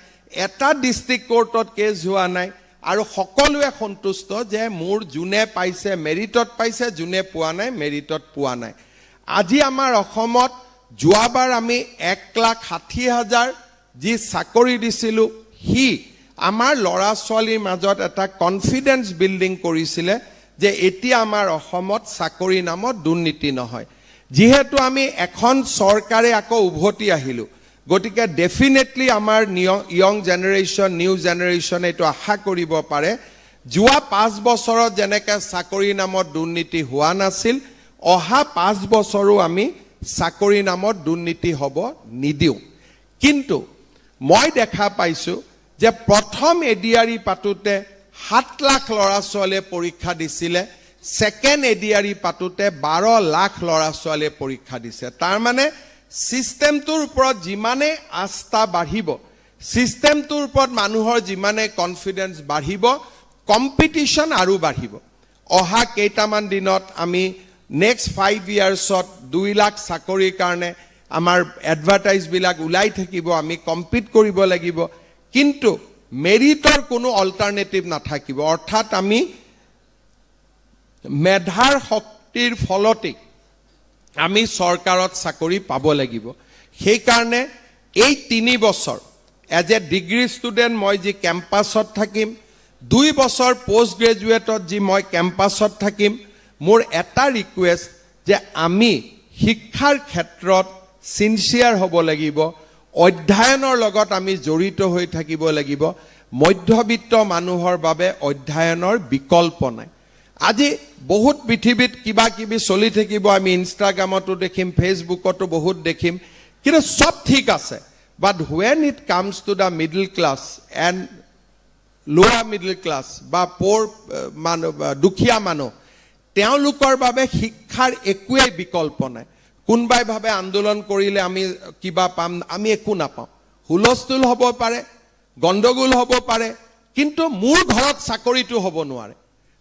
এটা ডিষ্ট্ৰিক্ট কোৰ্টত কেছ হোৱা নাই আৰু সকলোৱে সন্তুষ্ট যে মোৰ যোনে পাইছে মেৰিটত পাইছে যোনে পোৱা নাই মেৰিটত পোৱা নাই আজি আমাৰ অসমত যোৱাবাৰ আমি 1,60,000 যি চাকৰি দিছিলোঁ সি আমাৰ ল'ৰা ছোৱালীৰ মাজত এটা কনফিডেন্স বিল্ডিং কৰিছিলে যে এতিয়া আমাৰ অসমত চাকৰি নামত দুৰ্নীতি নহয় যিহেতু আমি এখন চৰকাৰে আকৌ উভতি আহিলোঁ গতিকে ডেফিনেটলি আমাৰ ইয়ং জেনেৰেশ্যন নিউ জেনেৰেশ্যন এইটো আশা কৰিব পাৰে যোৱা 5 বছৰত যেনেকৈ চাকৰি নামত দুৰ্নীতি হোৱা নাছিল অহা 5 বছৰো আমি চাকৰি নামত দুৰ্নীতি হ'ব নিদিওঁ কিন্তু মই দেখা পাইছোঁ যে প্ৰথম এডিআৰই পাতোতে 7 লাখ ল'ৰা ছোৱালীয়ে পৰীক্ষা দিছিলে সেকেন্ড এডিআৰই পাতোতে 12 লাখ ল'ৰা ছোৱালীয়ে পৰীক্ষা দিছে তাৰমানে সিস্টেমটোৰ ওপৰত যিমানে আস্থা বাঢ়িব সিস্টেমটোৰ ওপৰত মানুহৰ যিমানে কনফিডেন্স বাঢ়িব কম্পিটিশন আৰু বাঢ়িব অহা কেইটামান দিনত আমি নেক্সট 5 ইয়াৰ্ছত 2 লাখ চাকৰিৰ কাৰণে আমাৰ এডভাৰটাইজ বিলাক উলাই থাকিব আমি কম্পিট কৰিব লাগিব কিন্তু মেৰিটৰ কোনো অল্টাৰনেটিভ নাথাকিব অৰ্থাৎ আমি মেধাৰ শক্তিৰ ফলতে আমি চৰকাৰত চাকৰি পাব লাগিব সেই কাৰণে এই 3 বছৰ এজ এ ডিগ্ৰী ষ্টুডেণ্ট মই যি কেম্পাছত থাকিম 2 বছৰ পোষ্ট গ্ৰেজুৱেটত যি মই কেম্পাছত থাকিম মোৰ এটা ৰিকুৱেষ্ট যে আমি শিক্ষাৰ ক্ষেত্ৰত সিনচিয়াৰ হ'ব লাগিব অধ্যয়নৰ লগত আমি জড়িত হৈ থাকিব লাগিব মধ্যবিত্ত মানুহৰ বাবে অধ্যয়নৰ বিকল্প নাই আজি বহুত পৃথিৱীত কিবা কিবি চলি থাকিব আমি ইনষ্টাগ্ৰামতো দেখিম ফেচবুকতো বহুত দেখিম কিন্তু সব ঠিক আছে বাট when it comes to the middle class and lower middle class বা poor মানুহ দুখীয়া মানুহ তেওঁলোকৰ বাবে শিক্ষাৰ একোৱেই বিকল্প নাই কোনবাই ভাবে আন্দোলন কৰিলে আমি কিবা পাম আমি একো নাপাম হুলস্থুল হ'ব পাৰে গণ্ডগোল হ'ব পাৰে কিন্তু মোৰ ঘৰত চাকৰিটো হ'ব নোৱাৰে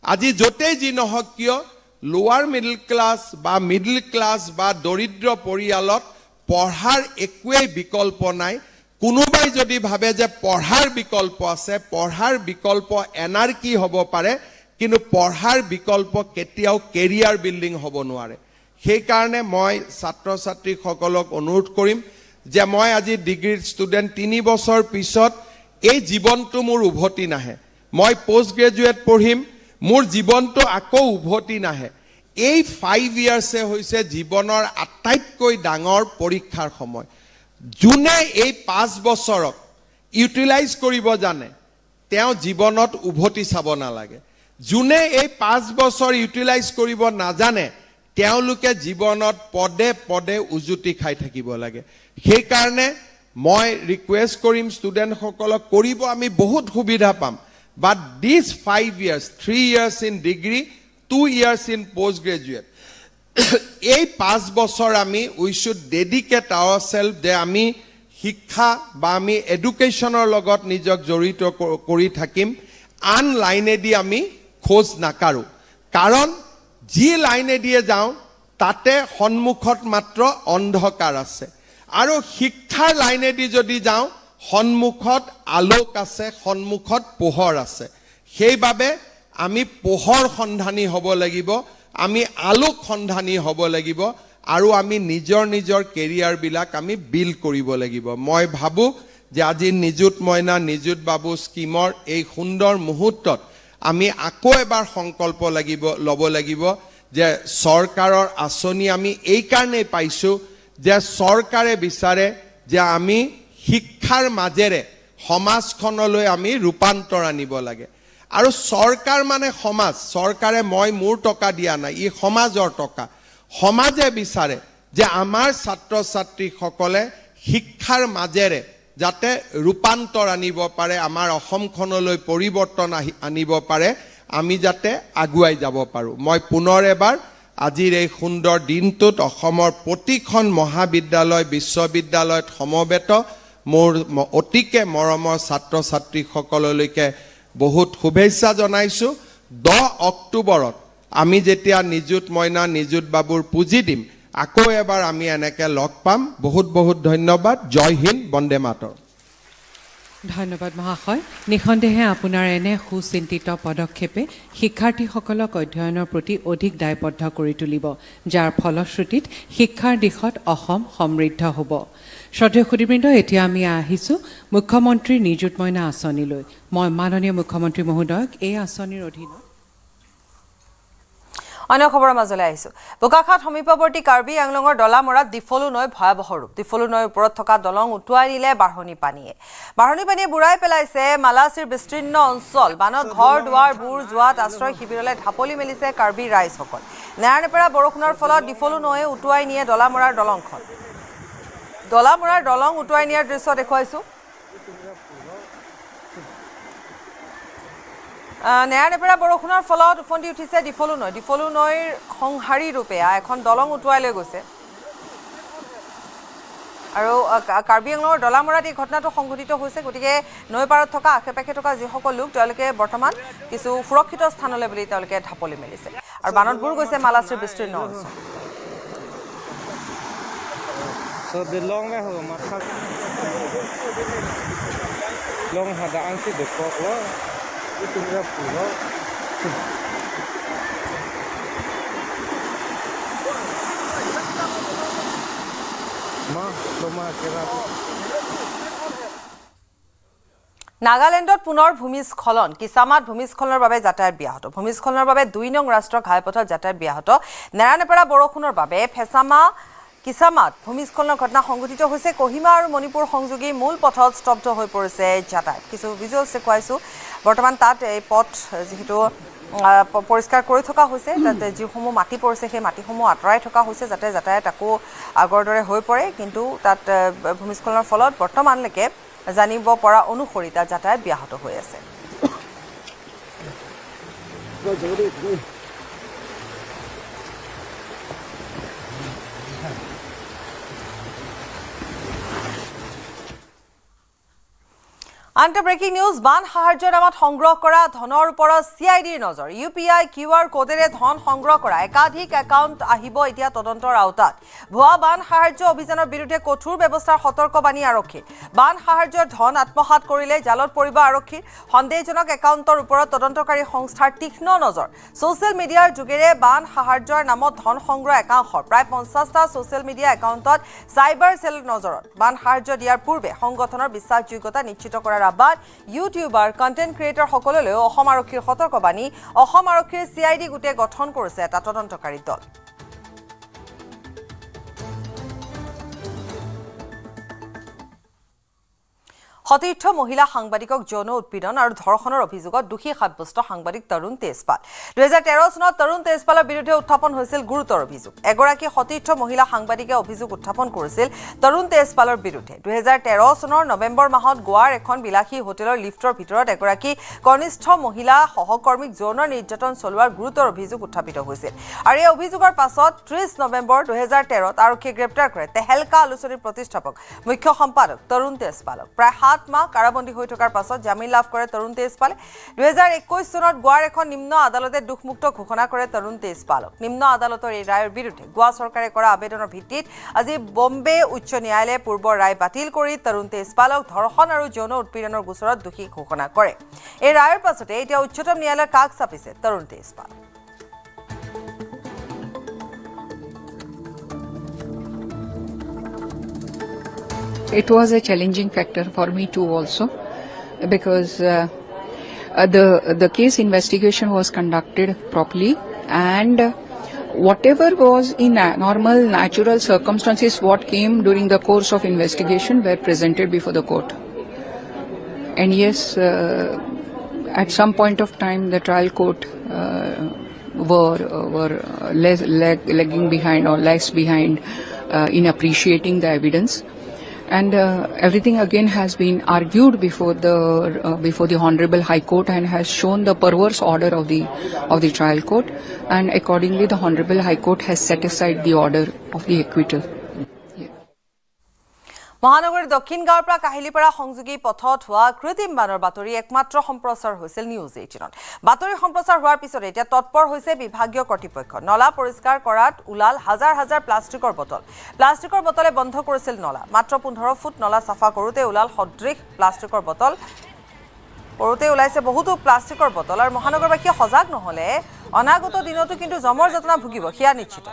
আজি যতেই যি নহওক কিয় লোৱাৰ মিডল ক্লাছ বা মিডল ক্লাছ বা দৰিদ্ৰ পৰিয়ালত পঢ়াৰ একোৱেই বিকল্প নাই কোনোবাই যদি ভাবে যে পঢ়াৰ বিকল্প আছে পঢ়াৰ বিকল্প এনাৰ্কি হ'ব পাৰে কিন্তু পঢ়াৰ বিকল্প কেতিয়াও কেৰিয়াৰ বিল্ডিং হ'ব নোৱাৰে সেই কাৰণে মই ছাত্ৰ ছাত্ৰীসকলক অনুৰোধ কৰিম যে মই আজি ডিগ্ৰী ষ্টুডেণ্ট 3 বছৰ পিছত এই জীৱনটো মোৰ উভতি নাহে মই পোষ্ট গ্ৰেজুৱেট পঢ়িম মোৰ জীৱনটো আকৌ উভতি নাহে এই 5 ইয়াৰ্ছে হৈছে জীৱনৰ আটাইতকৈ ডাঙৰ পৰীক্ষাৰ সময় যোনে এই 5 বছৰক ইউটিলাইজ কৰিব জানে তেওঁ জীৱনত উভতি চাব নালাগে যোনে এই 5 বছৰ ইউটিলাইজ কৰিব নাজানে তেওঁলোকে জীৱনত পদে পদে উজুতি খাই থাকিব লাগে সেই কাৰণে মই ৰিকুৱেষ্ট কৰিম ষ্টুডেণ্টসকলক কৰিব আমি বহুত সুবিধা পাম but these 5 years 3 years in degree 2 years in postgraduate এই 5 বছৰ আমি we should dedicate ourselves যে আমি শিক্ষা বা আমি এডুকেশ্যনৰ লগত নিজক জড়িত কৰি থাকিম আন লাইনেদি আমি খোজ নাকাৰো কাৰণ যি লাইনেদি যাওঁ তাতে সন্মুখত মাত্ৰ অন্ধকাৰ আছে আৰু শিক্ষাৰ লাইনেদি যদি যাওঁ সন্মুখত আলোক আছে সন্মুখত পোহৰ আছে সেইবাবে আমি পোহৰ সন্ধানী হ'ব লাগিব আমি আলোক সন্ধানী হ'ব লাগিব আৰু আমি নিজৰ কেৰিয়াৰ বিলাক আমি বিল কৰিব লাগিব মই ভাবো যে আজি নিযুত মইনা নিযুত বাবু স্কিমৰ এই সুন্দৰ মুহূৰ্তত আমি আকৌ এবাৰ সংকল্প ল'ব লাগিব যে চৰকাৰৰ আঁচনি আমি এই কাৰণে পাইছো যে চৰকাৰে বিচাৰে যে আমি শিক্ষাৰ মাজেৰে সমাজখনলৈ আমি ৰূপান্তৰ আনিব লাগে আৰু চৰকাৰ মানে সমাজ চৰকাৰে মই মোৰ টকা দিয়া নাই ই সমাজৰ টকা সমাজে বিচাৰে যে আমাৰ ছাত্ৰ ছাত্ৰীসকলে শিক্ষাৰ মাজেৰে যাতে ৰূপান্তৰ আনিব পাৰে আমাৰ অসমখনলৈ পৰিৱৰ্তন আনিব পাৰে আমি যাতে আগুৱাই যাব পাৰো মই পুনৰ এবাৰ আজিৰ এই সুন্দৰ দিনটোত অসমৰ প্ৰতিখন মহাবিদ্যালয় বিশ্ববিদ্যালয়ত সমবেত মোৰ অতিকে মৰমৰ ছাত্ৰ ছাত্ৰীসকললৈকে বহুত শুভেচ্ছা জনাইছো 10 অক্টোবৰত আমি যেতিয়া নিযুত মইনা নিযুত বাবুৰ পুঁজি দিম আকৌ এবাৰ আমি এনেকে লগ পাম বহুত ধন্যবাদ জয় হিন্দ বন্দে মাতৰম ধন্যবাদ মহাশয় নিখন্দেহে আপোনাৰ এনে সুচিন্তিত পদক্ষেপে শিক্ষাৰ্থীসকলক অধ্যয়নৰ প্ৰতি অধিক দায়বদ্ধ কৰি তুলিব যাৰ ফলশ্ৰুতিত শিক্ষাৰ দিশত অসম সমৃদ্ধ হ'ব শ্ৰদ্ধেয় সুধীবৃন্দ এতিয়া আমি আহিছো মুখ্যমন্ত্ৰী নিযুত মইনা আঁচনিলৈ মই মাননীয় মুখ্যমন্ত্ৰী মহোদয়ক এই আঁচনিৰ অধীনত অন্য খবৰৰ মাজলৈ আহিছো বোকাখাত সমীপৱৰ্তী কাৰ্বি আংলঙৰ দলামৰাত ডিফলু নৈ ভয়াৱহ ৰূপ ডিফলু নৈৰ ওপৰত থকা দলং উটুৱাই নিলে বাঢ়নী পানীয়ে বুৰাই পেলাইছে মালাচিৰ বিস্তীৰ্ণ অঞ্চল বানত ঘৰ দুৱাৰ বুৰ যোৱাত আশ্ৰয় শিবিৰলৈ ঢাপলি মেলিছে কাৰ্বি ৰাইজসকল নেৰানেপেৰা বৰষুণৰ ফলত ডিফলু নৈয়ে উটুৱাই নিয়ে দলামৰাৰ দলংখন দলামৰাৰ দলং উটুৱাই নিয়াৰ দৃশ্য দেখুৱাইছো নেৰানেপেৰা বৰষুণৰ ফলত উফন্দি উঠিছে ডিফলু নৈৰ সংহাৰী ৰূপে এখন দলং উটুৱাই লৈ গৈছে আৰু কাৰ্বি আংলঙৰ দলামৰাত এই ঘটনাটো সংঘটিত হৈছে গতিকে নৈ পাৰত থকা আশে-পাশে থকা যিসকল লোক তেওঁলোকে বৰ্তমান কিছু সুৰক্ষিত স্থানলৈ বুলি তেওঁলোকে ঢাপলি মেলিছে আৰু বানত বুৰ গৈছে মালাচিৰ বিস্তীৰ্ণ অঞ্চল So the long way ho matha long hada ansi dekho lo itu nggak pulo ma loma kera নাগালেণ্ডত পুনৰ ভূমিস্খলন কিসামাত ভূমিস্খলনৰ বাবে যাতায়াত ব্যাহত ভূমিস্খলনৰ বাবে 2 নং ৰাষ্ট্ৰীয় ঘাইপথত যাতায়াত ব্যাহত নেৰানেপেৰা বৰষুণৰ বাবে কিসামাত ভূমিস্খলনৰ ঘটনা সংঘটিত হৈছে কহিমা আৰু মণিপুৰ সংযোগী মূল পথত স্তব্ধ হৈ পৰিছে যাতায়াত কিছু ভিজুৱেলছ দেখুৱাইছো বৰ্তমান তাত এই পথ যেহেতু পৰিষ্কাৰ কৰি থকা হৈছে তাতে যিসমূহ মাটি পৰিছে সেই মাটিসমূহ আঁতৰাই থকা হৈছে যাতে যাতায়াত আকৌ আগৰ দৰে হৈ পৰে কিন্তু তাত ভূমিস্খলনৰ ফলত বৰ্তমানলৈকে জানিব পৰা অনুসৰি তাত যাতায়াত ব্যাহত হৈ আছে আনটো ব্ৰেকিং নিউজ বান সাহায্যৰ নামত সংগ্ৰহ কৰা ধনৰ ওপৰত চিআইডিৰ নজৰ ইউপিআই কিউআৰ কোডেৰে ধন সংগ্ৰহ কৰা একাধিক একাউণ্ট আহিব এতিয়া তদন্তৰ আওতাত ভুৱা বান সাহায্য অভিযানৰ বিৰুদ্ধে কঠোৰ ব্যৱস্থাৰ সতৰ্কবাণী আৰক্ষী বান সাহায্যৰ ধন আত্মসাৎ কৰিলে জালত পৰিব আৰক্ষীৰ সন্দেহজনক একাউণ্টৰ ওপৰত তদন্তকাৰী সংস্থাৰ তীক্ষ্ণ নজৰ ছ'চিয়েল মিডিয়াৰ যোগেৰে বান সাহায্যৰ নামত ধন সংগ্ৰহ একাংশৰ প্ৰায় 50টা ছ'চিয়েল মিডিয়া একাউণ্টত চাইবাৰ সেল নজৰত বান সাহায্য দিয়াৰ পূৰ্বে সংগঠনৰ বিশ্বাসযোগ্যতা নিশ্চিত কৰাৰ আবাদ ইউটিউবাৰ কণ্টেণ্ট ক্ৰিয়েটৰ সকললৈ অসম আৰক্ষীৰ সতৰ্কবাণী অসম আৰক্ষীৰ চিআইডি গোটে গঠন কৰিছে এটা তদন্তকাৰী দল সতীৰ্থ মহিলা সাংবাদিকক যৌন উৎপীড়ন আৰু ধৰ্ষণৰ অভিযোগত দোষী সাব্যস্ত সাংবাদিক তৰুণ তেজপাল 2013 চনত তৰুণ তেজপালৰ বিৰুদ্ধে উত্থাপন হৈছিল গুৰুতৰ অভিযোগ এগৰাকী সতীৰ্থ মহিলা সাংবাদিকে অভিযোগ উত্থাপন কৰিছিল তৰুণ তেজপালৰ বিৰুদ্ধে 2013 চনৰ নৱেম্বৰ মাহত গোৱাৰ এখন বিলাসী হোটেলৰ লিফ্টৰ ভিতৰত এগৰাকী কনিষ্ঠ মহিলা সহকৰ্মীক যৌন নিৰ্যাতন চলোৱাৰ গুৰুতৰ অভিযোগ উত্থাপিত হৈছিল আৰু এই অভিযোগৰ পাছত 30 নৱেম্বৰ 2013 ত আৰক্ষীয়ে গ্ৰেপ্তাৰ কৰে তেহেলকা আলোচনীৰ প্ৰতিষ্ঠাপক মুখ্য সম্পাদক তৰুণ তেজপালক প্ৰায় 7 মাহ কাৰাবন্দী হৈ থকাৰ পাছত জামিন লাভ কৰে তৰুণ তেজপালে 2021 চনত গোৱাৰ এখন নিম্ন আদালতে দুখমুক্ত ঘোষণা কৰে তৰুণ তেজপালক নিম্ন আদালতৰ এই ৰায়ৰ বিৰুদ্ধে গোৱা চৰকাৰে কৰা আবেদনৰ ভিত্তিত আজি বম্বে উচ্চ ন্যায়ালয়ে পূৰ্বৰ ৰায় বাতিল কৰি তৰুণ তেজপালক ধৰ্ষণ আৰু যৌন উৎপীড়নৰ গোচৰত দোষী ঘোষণা কৰে এই ৰায়ৰ পাছতে এতিয়া উচ্চতম ন্যায়ালয়ৰ কাষ চাপিছে তৰুণ Tejpal It was a challenging factor for me too also because the case investigation was conducted properly and whatever was in normal natural circumstances what came during the course of investigation were presented before the court. And yes, at some point of time the trial court were lagging behind or lags behind in appreciating the evidence. And everything again has been argued before the Honorable High Court and has shown the perverse order of the trial court, and accordingly the Honorable High Court has set aside the order of the acquittal. মহানগৰীৰ দক্ষিণ গাঁৱৰ পৰা কাহিলীপাৰা সংযোগী পথত হোৱা কৃত্ৰিম বানৰ বাতৰি একমাত্ৰ সম্প্ৰচাৰ হৈছিল নিউজ 18ত বাতৰি সম্প্ৰচাৰ হোৱাৰ পিছত এতিয়া তৎপৰ হৈছে বিভাগীয় কৰ্তৃপক্ষ নলা পৰিষ্কাৰ কৰাত ওলাল হাজাৰ হাজাৰ প্লাষ্টিকৰ বটলে বন্ধ কৰিছিল নলা মাত্ৰ 15 ফুট নলা চাফা কৰোতে ওলাল সদৃশ প্লাষ্টিকৰ বটল ওলাইছে বহুতো প্লাষ্টিকৰ বটল আৰু মহানগৰবাসী সজাগ নহলে অনাগত দিনতো কিন্তু জমৰ যত্ন ভুগিব হিয়া নিশ্চিত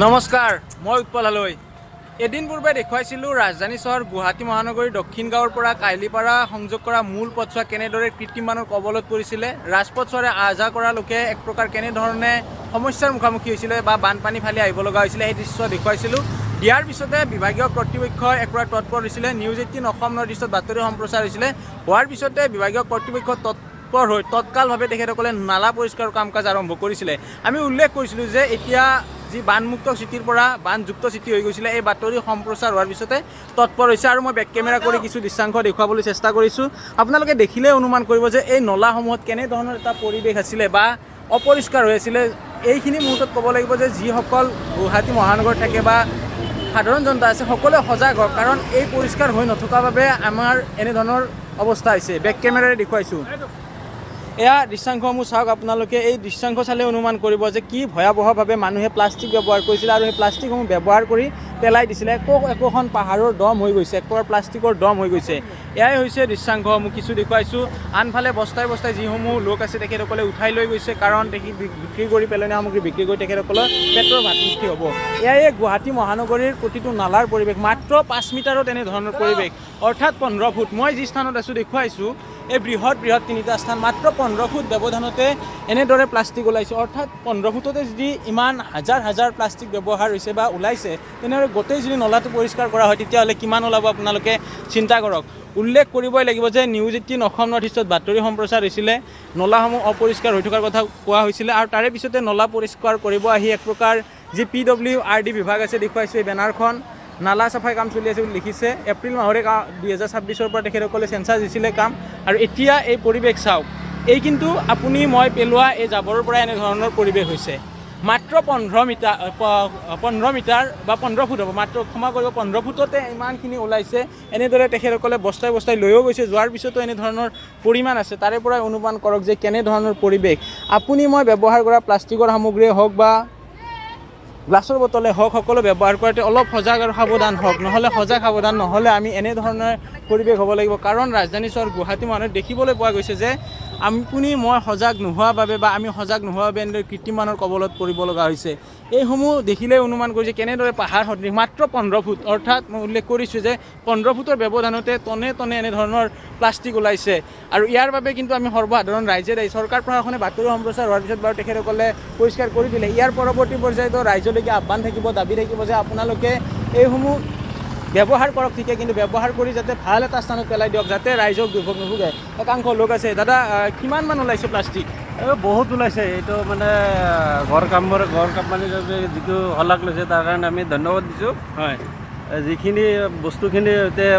নমস্কাৰ মই উৎপল হালৈ এদিন পূৰ্বে দেখুৱাইছিলোঁ ৰাজধানী চহৰ গুৱাহাটী মহানগৰীৰ দক্ষিণ গাঁৱৰ পৰা কাহিলীপাৰা সংযোগ কৰা মূল পথছোৱা কেনেদৰে কৃত্ৰিম বানৰ কবলত পৰিছিলে ৰাজপথছোৱাৰে আহা কৰা লোকে এক প্ৰকাৰ কেনেধৰণে সমস্যাৰ মুখামুখি হৈছিলে বা বানপানী ফালি আহিব লগা হৈছিলে সেই দৃশ্য দেখুৱাইছিলোঁ দিয়াৰ পিছতে বিভাগীয় কৰ্তৃপক্ষই এক প্ৰকাৰ তৎপৰ হৈছিলে নিউজ 18 অসম নৰ্থ-ইষ্টত বাতৰি সম্প্ৰচাৰ হৈছিলে হোৱাৰ পিছতে বিভাগীয় কৰ্তৃপক্ষ তৎপৰ হৈ তৎকালভাৱে তেখেতসকলে নালা পৰিষ্কাৰ কাম কাজ আৰম্ভ কৰিছিলে আমি উল্লেখ কৰিছিলোঁ যে এতিয়া যি বানমুক্ত চিটিৰ পৰা বানযুক্ত চিটি হৈ গৈছিলে এই বাতৰি সম্প্ৰচাৰ হোৱাৰ পিছতে তৎপৰ হৈছে আৰু মই বেক কেমেৰা কৰি কিছু দৃশ্যাংশ দেখুৱাবলৈ চেষ্টা কৰিছোঁ আপোনালোকে দেখিলে অনুমান কৰিব যে এই নলাসমূহত কেনেধৰণৰ এটা পৰিৱেশ আছিলে বা অপৰিষ্কাৰ হৈ আছিলে এইখিনি মুহূৰ্তত ক'ব লাগিব যে যিসকল গুৱাহাটী মহানগৰত থাকে বা সাধাৰণ জনতা আছে সকলোৱে সজাগ হওক কাৰণ এই পৰিষ্কাৰ হৈ নথকাৰ বাবে আমাৰ এনেধৰণৰ অৱস্থা হৈছে বেক কেমেৰাৰে দেখুৱাইছোঁ এয়া দৃশ্যাংশসমূহ চাওক আপোনালোকে এই দৃশ্যাংশ চালে অনুমান কৰিব যে কি ভয়াৱহভাৱে মানুহে প্লাষ্টিক ব্যৱহাৰ কৰিছিলে আৰু সেই প্লাষ্টিকসমূহ ব্যৱহাৰ কৰি পেলাই দিছিলে একোখন পাহাৰৰ দম হৈ গৈছে একোখন প্লাষ্টিকৰ দম হৈ গৈছে এয়াই হৈছে দৃশ্যাংশসমূহ কিছু দেখুৱাইছোঁ আনফালে বস্তাই বস্তাই যিসমূহ লোক আছে তেখেতসকলে উঠাই লৈ গৈছে কাৰণ বিক্ৰী কৰি পেলনীয়া সামগ্ৰী বিক্ৰী কৰি তেখেতসকলৰ পেটৰ ভাতমুখী হ'ব এয়াই গুৱাহাটী মহানগৰীৰ প্ৰতিটো নালাৰ পৰিৱেশ মাত্ৰ 5 মিটাৰত এনেধৰণৰ পৰিৱেশ অৰ্থাৎ 15 ফুট মই যি স্থানত আছোঁ দেখুৱাইছোঁ এই বৃহৎ তিনিটা স্থান মাত্ৰ 15 ফুট ব্যৱধানতে এনেদৰে প্লাষ্টিক ওলাইছে অৰ্থাৎ 15 ফুটতে যদি ইমান হাজাৰ প্লাষ্টিক ব্যৱহাৰ হৈছে বা ওলাইছে তেনেহ'লে গোটেই যদি নলাটো পৰিষ্কাৰ কৰা হয় তেতিয়াহ'লে কিমান ওলাব আপোনালোকে চিন্তা কৰক উল্লেখ কৰিবই লাগিব যে নিউজ 18 অসম নৰ্থ-ইষ্টত বাতৰি সম্প্ৰচাৰ হৈছিলে নলাসমূহ অপৰিষ্কাৰ হৈ থকাৰ কথা কোৱা হৈছিলে আৰু তাৰে পিছতে নলা পৰিষ্কাৰ কৰিব আহি এক প্ৰকাৰ যি PWRD বিভাগ আছে দেখুৱাইছোঁ এই বেনাৰখন নালা চাফাই কাম চলি আছে বুলি লিখিছে এপ্ৰিল মাহৰে 2026ৰ পৰা তেখেতসকলে চেঞ্চাছ দিছিলে কাম আৰু এতিয়া এই পৰিৱেশ চাওক এই কিন্তু আপুনি মই পেলোৱা এই জাবৰৰ পৰা এনেধৰণৰ পৰিৱেশ হৈছে মাত্ৰ 15 মিটাৰ বা 15 ফুট হ'ব মাত্ৰ ক্ষমা কৰিব 15 ফুটতে ইমানখিনি ওলাইছে এনেদৰে তেখেতসকলে বস্তাই লৈও গৈছে যোৱাৰ পিছতো এনেধৰণৰ পৰিমাণ আছে তাৰে পৰাই অনুমান কৰক যে কেনেধৰণৰ পৰিৱেশ আপুনি মই ব্যৱহাৰ কৰা প্লাষ্টিকৰ সামগ্ৰীয়ে হওক বা গ্লাছৰ বটলে হওক সকলো ব্যৱহাৰ কৰোঁতে অলপ সজাগ আৰু সাৱধান হওক নহ'লে সজাগ সাৱধান নহ'লে আমি এনেধৰণৰ পৰিৱেশ হ'ব লাগিব কাৰণ ৰাজধানী চহৰ গুৱাহাটী মহানগৰত দেখিবলৈ পোৱা গৈছে যে আপুনি মই সজাগ নোহোৱাৰ বাবে বা আমি সজাগ নোহোৱাৰ বাবে এনেদৰে কৃত্ৰিম বানৰ কবলত পৰিব লগা হৈছে এইসমূহ দেখিলে অনুমান কৰিছে কেনেদৰে পাহাৰ সদৃশ মাত্ৰ 15 ফুট অৰ্থাৎ মই উল্লেখ কৰিছোঁ যে 15 ফুটৰ ব্যৱধানতে টনে এনেধৰণৰ প্লাষ্টিক ওলাইছে আৰু ইয়াৰ বাবে কিন্তু আমি সৰ্বসাধাৰণ ৰাইজে দায়ী চৰকাৰ প্ৰশাসনে বাতৰি সম্প্ৰচাৰ হোৱাৰ পিছত বাৰু তেখেতসকলে পৰিষ্কাৰ কৰি দিলে ইয়াৰ পৰৱৰ্তী পৰ্যায়তো ৰাইজলৈকে আহ্বান থাকিব দাবী থাকিব যে আপোনালোকে এইসমূহ ব্যৱহাৰ কৰক ঠিকে কিন্তু ব্যৱহাৰ কৰি যাতে ভাল এটা স্থানত পেলাই দিয়ক যাতে ৰাইজক দুৰ্ভোগ নুভোগে একাংশ লোক আছে দাদা কিমানমান ওলাইছে প্লাষ্টিক বহুত ওলাইছে এইটো মানে ঘৰ কাম মানে যিটো শলাগ লৈছে তাৰ কাৰণে আমি ধন্যবাদ দিছোঁ হয় যিখিনি বস্তুখিনি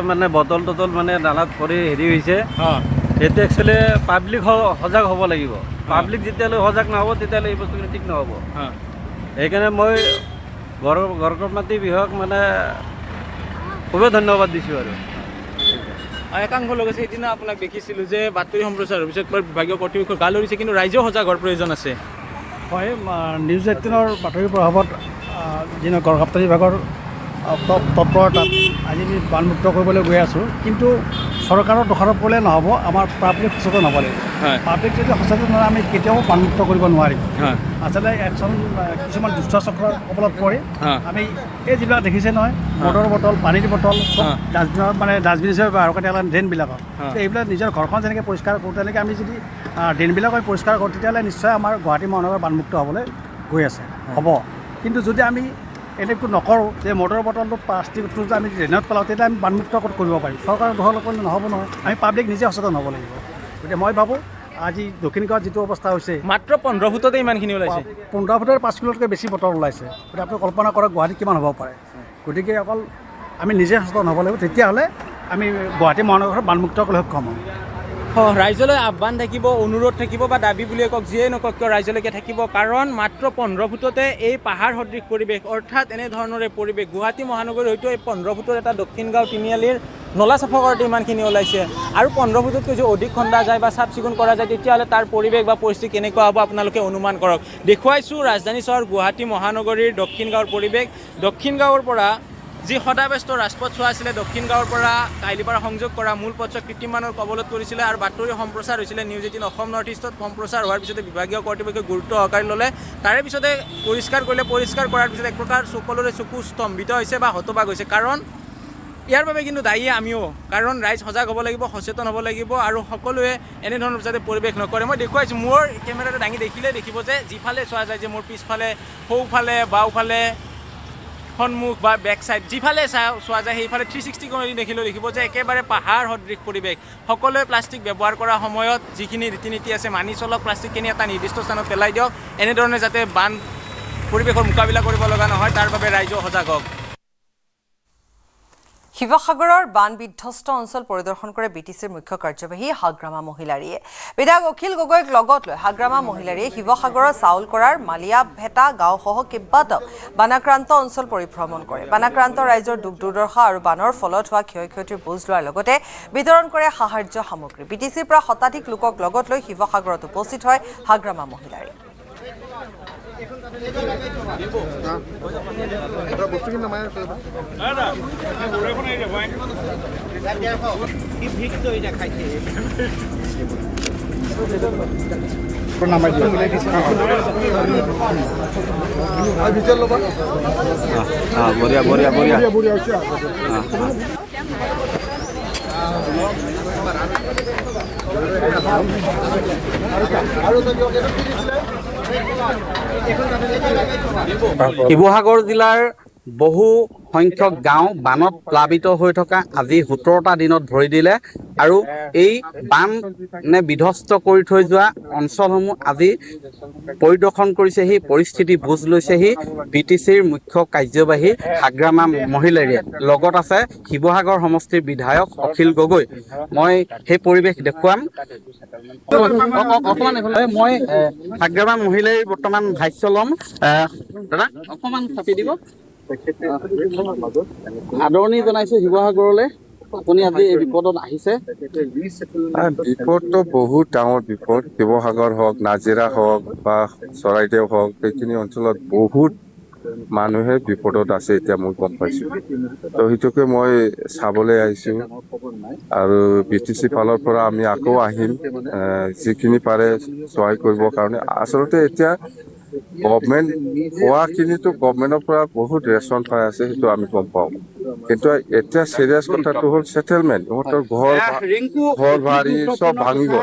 মানে বটল মানে নালাত পৰি হেৰি হৈছে সেইটো একচুৱেলি পাব্লিক সজাগ হ'ব লাগিব পাব্লিক যেতিয়ালৈ সজাগ নহ'ব তেতিয়ালৈ এই বস্তুখিনি ঠিক নহ'ব সেইকাৰণে মই ঘৰ মাটি বিভাগ মানে খুবেই ধন্যবাদ দিছোঁ আৰু একাংশ লোক আছে সেইদিনা আপোনাক দেখিছিলোঁ যে বাতৰি সম্প্ৰচাৰ অভিযোগ বিভাগীয় কৰ্তৃপক্ষৰ গাল ধৰিছে কিন্তু ৰাইজেও সজাগ হোৱাৰ প্ৰয়োজন আছে হয় নিউজ 18ৰ বাতৰিৰ প্ৰভাৱত যি গড়কাপ্তানি বিভাগৰ তৎপৰতাত আজি আমি বানমুক্ত কৰিবলৈ গৈ আছোঁ কিন্তু চৰকাৰৰ দোষাৰোপ কৰিলে নহ'ব আমাৰ পাব্লিক সচেতন হ'ব লাগিব পাব্লিক যদি সচেতন নহয় আমি কেতিয়াও বানমুক্ত কৰিব নোৱাৰিম আচলতে কিছুমান দুষ্ট চক্ৰৰ কবলত পৰি আমি এই যিবিলাক দেখিছে নহয় মটৰ বটল পানীৰ বটল চব ডাষ্টবিনত মানে ডাষ্টবিন হিচাপে ব্যৱহাৰ কৰে তেতিয়াহ'লে ড্ৰেইনবিলাকত এইবিলাক নিজৰ ঘৰখন যেনেকৈ পৰিষ্কাৰ কৰোঁ তেনেকৈ আমি যদি ড্ৰেইনবিলাক পৰিষ্কাৰ কৰোঁ তেতিয়াহ'লে নিশ্চয় আমাৰ গুৱাহাটী মহানগৰ বানমুক্ত হ'বলৈ গৈ আছে হ'ব কিন্তু যদি আমি এনেকৈ নকৰোঁ যে মটৰ বটলটো প্লাষ্টিকটো যে আমি ড্ৰেইনত পেলাওঁ তেতিয়া আমি বানমুক্ত ক'ত কৰিব পাৰিম চৰকাৰৰ দখল কৰিলে নহ'ব নহয় আমি পাব্লিক নিজে সচেতন হ'ব লাগিব গতিকে মই ভাবোঁ আজি দক্ষিণ গাঁৱত যিটো অৱস্থা হৈছে মাত্ৰ 15 ফুটতে ইমানখিনি ওলাইছে 15 ফুটৰ 5 কিলোতকৈ বেছি বটল ওলাইছে গতিকে আপুনি কল্পনা কৰক গুৱাহাটীত কিমান হ'ব পাৰে গতিকে অকল আমি নিজে সচেতন হ'ব লাগিব তেতিয়াহ'লে আমি গুৱাহাটী মহানগৰত বানমুক্ত কৰিবলৈ সক্ষম হ'ম ৰাইজলৈ আহ্বান থাকিব অনুৰোধ থাকিব বা দাবী বুলিয়ে কওক যিয়ে নকওক কিয় ৰাইজলৈকে থাকিব কাৰণ মাত্ৰ 15 ফুটতে এই পাহাৰ সদৃশ পৰিৱেশ অৰ্থাৎ এনেধৰণৰে পৰিৱেশ গুৱাহাটী মহানগৰী হয়তো এই 15 ফুটৰ এটা দক্ষিণ গাঁও তিনিআলিৰ নলা চাফা কৰোঁতে ইমানখিনি ওলাইছে আৰু 15 ফুটতকৈ যদি অধিক খন্দা যায় বা চাফ চিকুণ কৰা যায় তেতিয়াহ'লে তাৰ পৰিৱেশ বা পৰিস্থিতি কেনেকুৱা হ'ব আপোনালোকে অনুমান কৰক দেখুৱাইছোঁ ৰাজধানী চহৰ গুৱাহাটী মহানগৰীৰ দক্ষিণ গাঁৱৰ পৰিৱেশ দক্ষিণ গাঁৱৰ পৰা যি সদাব্যস্ত ৰাজপথ চোৱা আছিলে দক্ষিণ গাঁৱৰ পৰা কাইলিপাৰা সংযোগ কৰা মূল পথছোৱা কৃত্ৰিম বানৰ কবলত পৰিছিলে আৰু বাতৰি সম্প্ৰচাৰ হৈছিলে নিউজ 18 অসম নৰ্থ ইষ্টত সম্প্ৰচাৰ হোৱাৰ পিছতে বিভাগীয় কৰ্তৃপক্ষই গুৰুত্ব সহকাৰে ল'লে তাৰে পিছতে পৰিষ্কাৰ কৰিলে পৰিষ্কাৰ কৰাৰ পিছত এক প্ৰকাৰ সকলোৰে চকু স্তম্ভিত হৈছে বা হতবাক হৈছে কাৰণ ইয়াৰ বাবে কিন্তু দায়ী আমিও কাৰণ ৰাইজ সজাগ হ'ব লাগিব সচেতন হ'ব লাগিব আৰু সকলোৱে এনেধৰণৰ যাতে পৰিৱেশ নকৰে মই দেখুৱাইছোঁ মোৰ কেমেৰাটো দাঙি দেখিলে দেখিব যে যিফালে চোৱা যায় যে মোৰ পিছফালে সোঁফালে বাওঁফালে সন্মুখ বা বেক চাইড যিফালে চোৱা যায় সেইফালে 360 কৰি দেখিলেও দেখিব যে একেবাৰে পাহাৰ সদৃশ পৰিৱেশ সকলোৱে প্লাষ্টিক ব্যৱহাৰ কৰাৰ সময়ত যিখিনি ৰীতি নীতি আছে মানি চলক প্লাষ্টিকখিনি এটা নিৰ্দিষ্ট স্থানত পেলাই দিয়ক এনেধৰণে যাতে বান পৰিৱেশৰ মোকাবিলা কৰিব লগা নহয় তাৰ বাবে ৰাইজেও সজাগ হওক শিৱসাগৰৰ বান বিধ্বস্ত অঞ্চল পৰিদৰ্শন কৰে বিটিচিৰ মুখ্য কাৰ্যবাহী হাগ্ৰামা মহিলাৰীয়ে বিধায়ক অখিল গগৈক লগত লৈ হাগ্ৰামা মহিলাৰীয়ে শিৱসাগৰৰ চাউলকৰাৰ মালিয়া ভেটা গাঁওসহ কেইবাটাও বানাক্ৰান্ত অঞ্চল পৰিভ্ৰমণ কৰে বানাক্ৰান্ত ৰাইজৰ দুখ দুৰ্দশা আৰু বানৰ ফলত হোৱা ক্ষয় ক্ষতিৰ বুজ লোৱাৰ লগতে বিতৰণ কৰে সাহায্য সামগ্ৰী বিটিচিৰ পৰা শতাধিক লোকক লগত লৈ শিৱসাগৰত উপস্থিত হয় হাগ্ৰামা মহিলাৰী বঢ়িয়া বঢ়িয়া বঢ়িয়া শিৱসাগৰ জিলাৰ বহু সংখ্যক গাঁও বানত প্লাবিত হৈ থকা আজি 17টা দিনত ভৰি দিলে আৰু এই বান বিধ্বস্ত কৰি থৈ যোৱা অঞ্চলসমূহ আজি পৰিদৰ্শন কৰিছে সেই পৰিস্থিতি বুজ লৈছেহি বিটিচিৰ মুখ্য কাৰ্যবাহী হাগ্ৰামা মহিলাৰীয়ে লগত আছে শিৱসাগৰ সমষ্টিৰ বিধায়ক অখিল গগৈ মই সেই পৰিৱেশ দেখুৱাম মই হাগ্ৰামা মহিলাৰীৰ বৰ্তমান ভাষ্য ল'ম দাদা অকণমান চাপি দিব আদৰণি জনাইছোঁ শিৱসাগৰলৈ আপুনি আজি এই বিপদত আহিছে বিপদটো বহুত ডাঙৰ বিপদ শিৱসাগৰ হওক নাজিৰা হওক বা চৰাইদেউ হওক এইখিনি অঞ্চলত বহুত মানুহে বিপদত আছে এতিয়া মই গম পাইছোঁ তো সেইটোকে মই চাবলৈ আহিছোঁ আৰু বিটিচি ফালৰ পৰা আমি আকৌ আহিম যিখিনি পাৰে সহায় কৰিবৰ কাৰণে আচলতে এতিয়া গভমেণ্ট হোৱাখিনিতো গভমেণ্টৰ পৰা বহুত ৰেচন পাই আছে সেইটো আমি গম পাওঁ কিন্তু এতিয়া চিৰিয়াছ কথাটো হ'ল সেটেলমেণ্ট ইহঁতৰ ঘৰ বাৰী চব ভাঙিব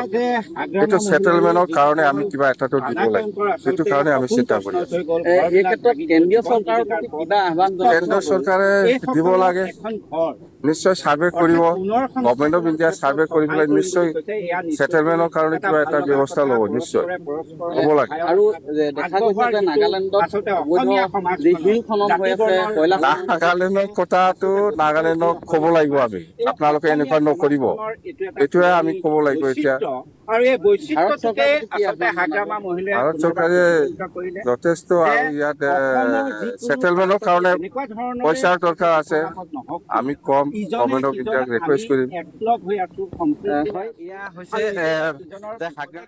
সেইটো সেটেলমেণ্টৰ কাৰণে আমি কিবা এটাতো দিব লাগে সেইটো কাৰণে আমি চিন্তা কৰি আছোঁ কেন্দ্ৰীয় চৰকাৰে দিব লাগে নিশ্চয় ছাৰ্ভে কৰিব গভমেণ্ট অফ ইণ্ডিয়া ছাৰ্ভে কৰি পেলাই নিশ্চয় সেটেলমেণ্টৰ কাৰণে কিবা এটা ব্যৱস্থা ল'ব নিশ্চয় হ'ব লাগে আৰু দেখা গৈছে যে নাগালেণ্ডৰ কথাটো নাগালেণ্ডক ক'ব লাগিব আমি আপোনালোকে এনেকুৱা নকৰিব এইটোৱে আমি ক'ব লাগিব এতিয়া আৰু এই বৈচিত্ৰটোকে আচলতে হাগ্ৰামা মহিলাই ভাৰত চৰকাৰে যথেষ্ট আৰু ইয়াত ছেটেলমেণ্টৰ কাৰণে পইচাৰ দৰকাৰ আছে। আমি কম গভৰ্ণমেণ্টক এতিয়া ৰিকুৱেষ্ট কৰিম।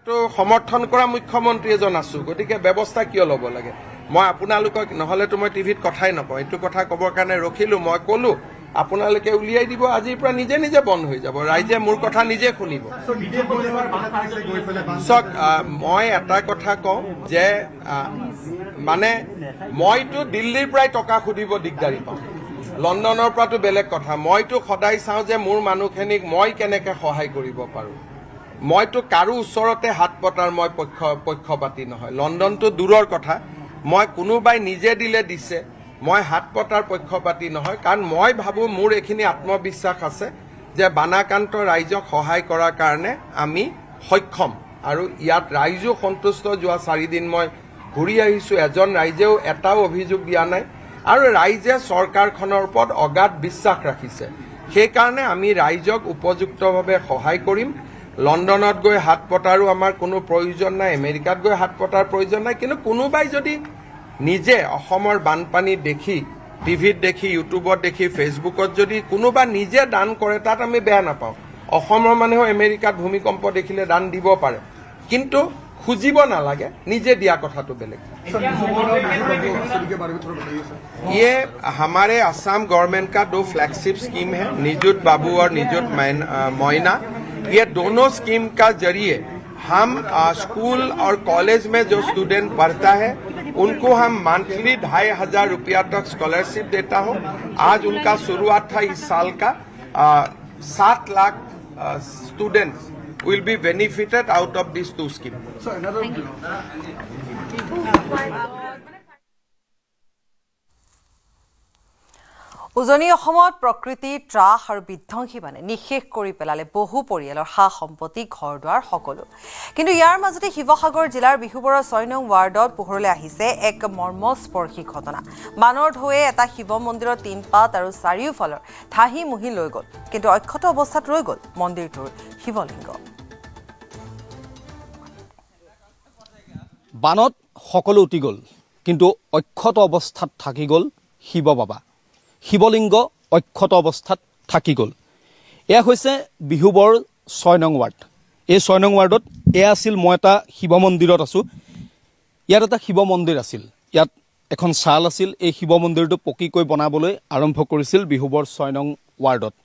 তো সমৰ্থন কৰা মুখ্যমন্ত্ৰী এজন আছো, গতিকে ব্যৱস্থা কিয় ল'ব লাগে? মই আপোনালোকক নহ'লেতো মই টিভিত কথাই নকওঁ, এইটো কথা ক'বৰ কাৰণে ৰখিলোঁ। মই ক'লো আপোনালোকে উলিয়াই দিব, আজিৰ পৰা নিজে নিজে বন্ধ হৈ যাব, ৰাইজে মোৰ কথা নিজে শুনিব। চাওক, মই এটা কথা কওঁ যে মানে মইতো দিল্লীৰ পৰাই টকা সুধিব দিগদাৰি পাওঁ, লণ্ডনৰ পৰাতো বেলেগ কথা। মইতো সদায় চাওঁ যে মোৰ মানুহখিনিক মই কেনেকৈ সহায় কৰিব পাৰোঁ। মইতো কাৰো ওচৰতে হাত পতাৰ মই পক্ষপাতি নহয়। লণ্ডনটো দূৰৰ কথা, মই কোনোবাই নিজে দিলে দিছে, মই হাত পতাৰ পক্ষপাতি নহয়। কাৰণ মই ভাবোঁ মোৰ এইখিনি আত্মবিশ্বাস আছে যে বানাক্ৰান্ত ৰাইজক সহায় কৰাৰ কাৰণে আমি সক্ষম, আৰু ইয়াত ৰাইজো সন্তুষ্ট। যোৱা 4 দিন মই ঘূৰি আহিছোঁ, এজন ৰাইজেও এটাও অভিযোগ দিয়া নাই, আৰু ৰাইজে চৰকাৰখনৰ ওপৰত অগাধ বিশ্বাস ৰাখিছে। সেইকাৰণে আমি ৰাইজক উপযুক্তভাৱে সহায় কৰিম। লণ্ডনত গৈ হাত পতাৰো আমাৰ কোনো প্ৰয়োজন নাই, আমেৰিকাত গৈ হাত পতাৰ প্ৰয়োজন নাই। কিন্তু কোনোবাই যদি নিজে অসমৰ বানপানী দেখি, টিভিত দেখি, ইউটিউবত দেখি, ফেচবুকত যদি কোনোবা নিজে দান কৰে, তাত আমি বেয়া নাপাওঁ। অসমৰ মানুহেও আমেৰিকাত ভূমিকম্প দেখিলে দান দিব পাৰে, কিন্তু খুজিব নালাগে, নিজে দিয়া কথাটো বেলেগ। ये हमारे असम गवर्नमेंट का 2 फ्लैगशिप स्कीम है, निजुत बाबू और निजुत मोइना। ये दोनों स्कीम का जरिए हम स्कूल और कॉलेज में जो स्टूडेंट पढ़ता है उनको हम मंथली 2500 रुपया तक स्कॉलरशिप देता हूँ। आज उनका शुरुआत था इस साल का। 7 lakh students will be benefited out of these 2 schemes. উজনি অসমত প্ৰকৃতিৰ ত্ৰাস আৰু বিধ্বংসী বানে নিশেষ কৰি পেলালে বহু পৰিয়ালৰ সা সম্পত্তি, ঘৰ দুৱাৰ সকলো। কিন্তু ইয়াৰ মাজতে শিৱসাগৰ জিলাৰ বিহুবৰৰ 6 নং ৱাৰ্ডত পোহৰলৈ আহিছে এক মৰ্মস্পৰ্শী ঘটনা। বানৰ ঢৌৱে এটা শিৱ মন্দিৰৰ 3 পাত আৰু চাৰিওফালৰ ঠাহি মুহি লৈ গ'ল, কিন্তু অক্ষত অৱস্থাত ৰৈ গ'ল মন্দিৰটোৰ শিৱলিংগ। বানত সকলো উটি গ'ল, কিন্তু অক্ষত অৱস্থাত থাকি গ'ল শিৱ বাবা। শিৱলিংগ অক্ষত অৱস্থাত থাকি গ'ল। এয়া হৈছে বিহুবৰ 6 নং ৱাৰ্ড। এই 6 নং ৱাৰ্ডত এয়া আছিল, মই এটা শিৱ মন্দিৰত আছোঁ। ইয়াত এটা শিৱ মন্দিৰ আছিল, ইয়াত এখন চাল আছিল। এই শিৱ মন্দিৰটো পকীকৈ বনাবলৈ আৰম্ভ কৰিছিল বিহুবৰ 6 নং ৱাৰ্ডত।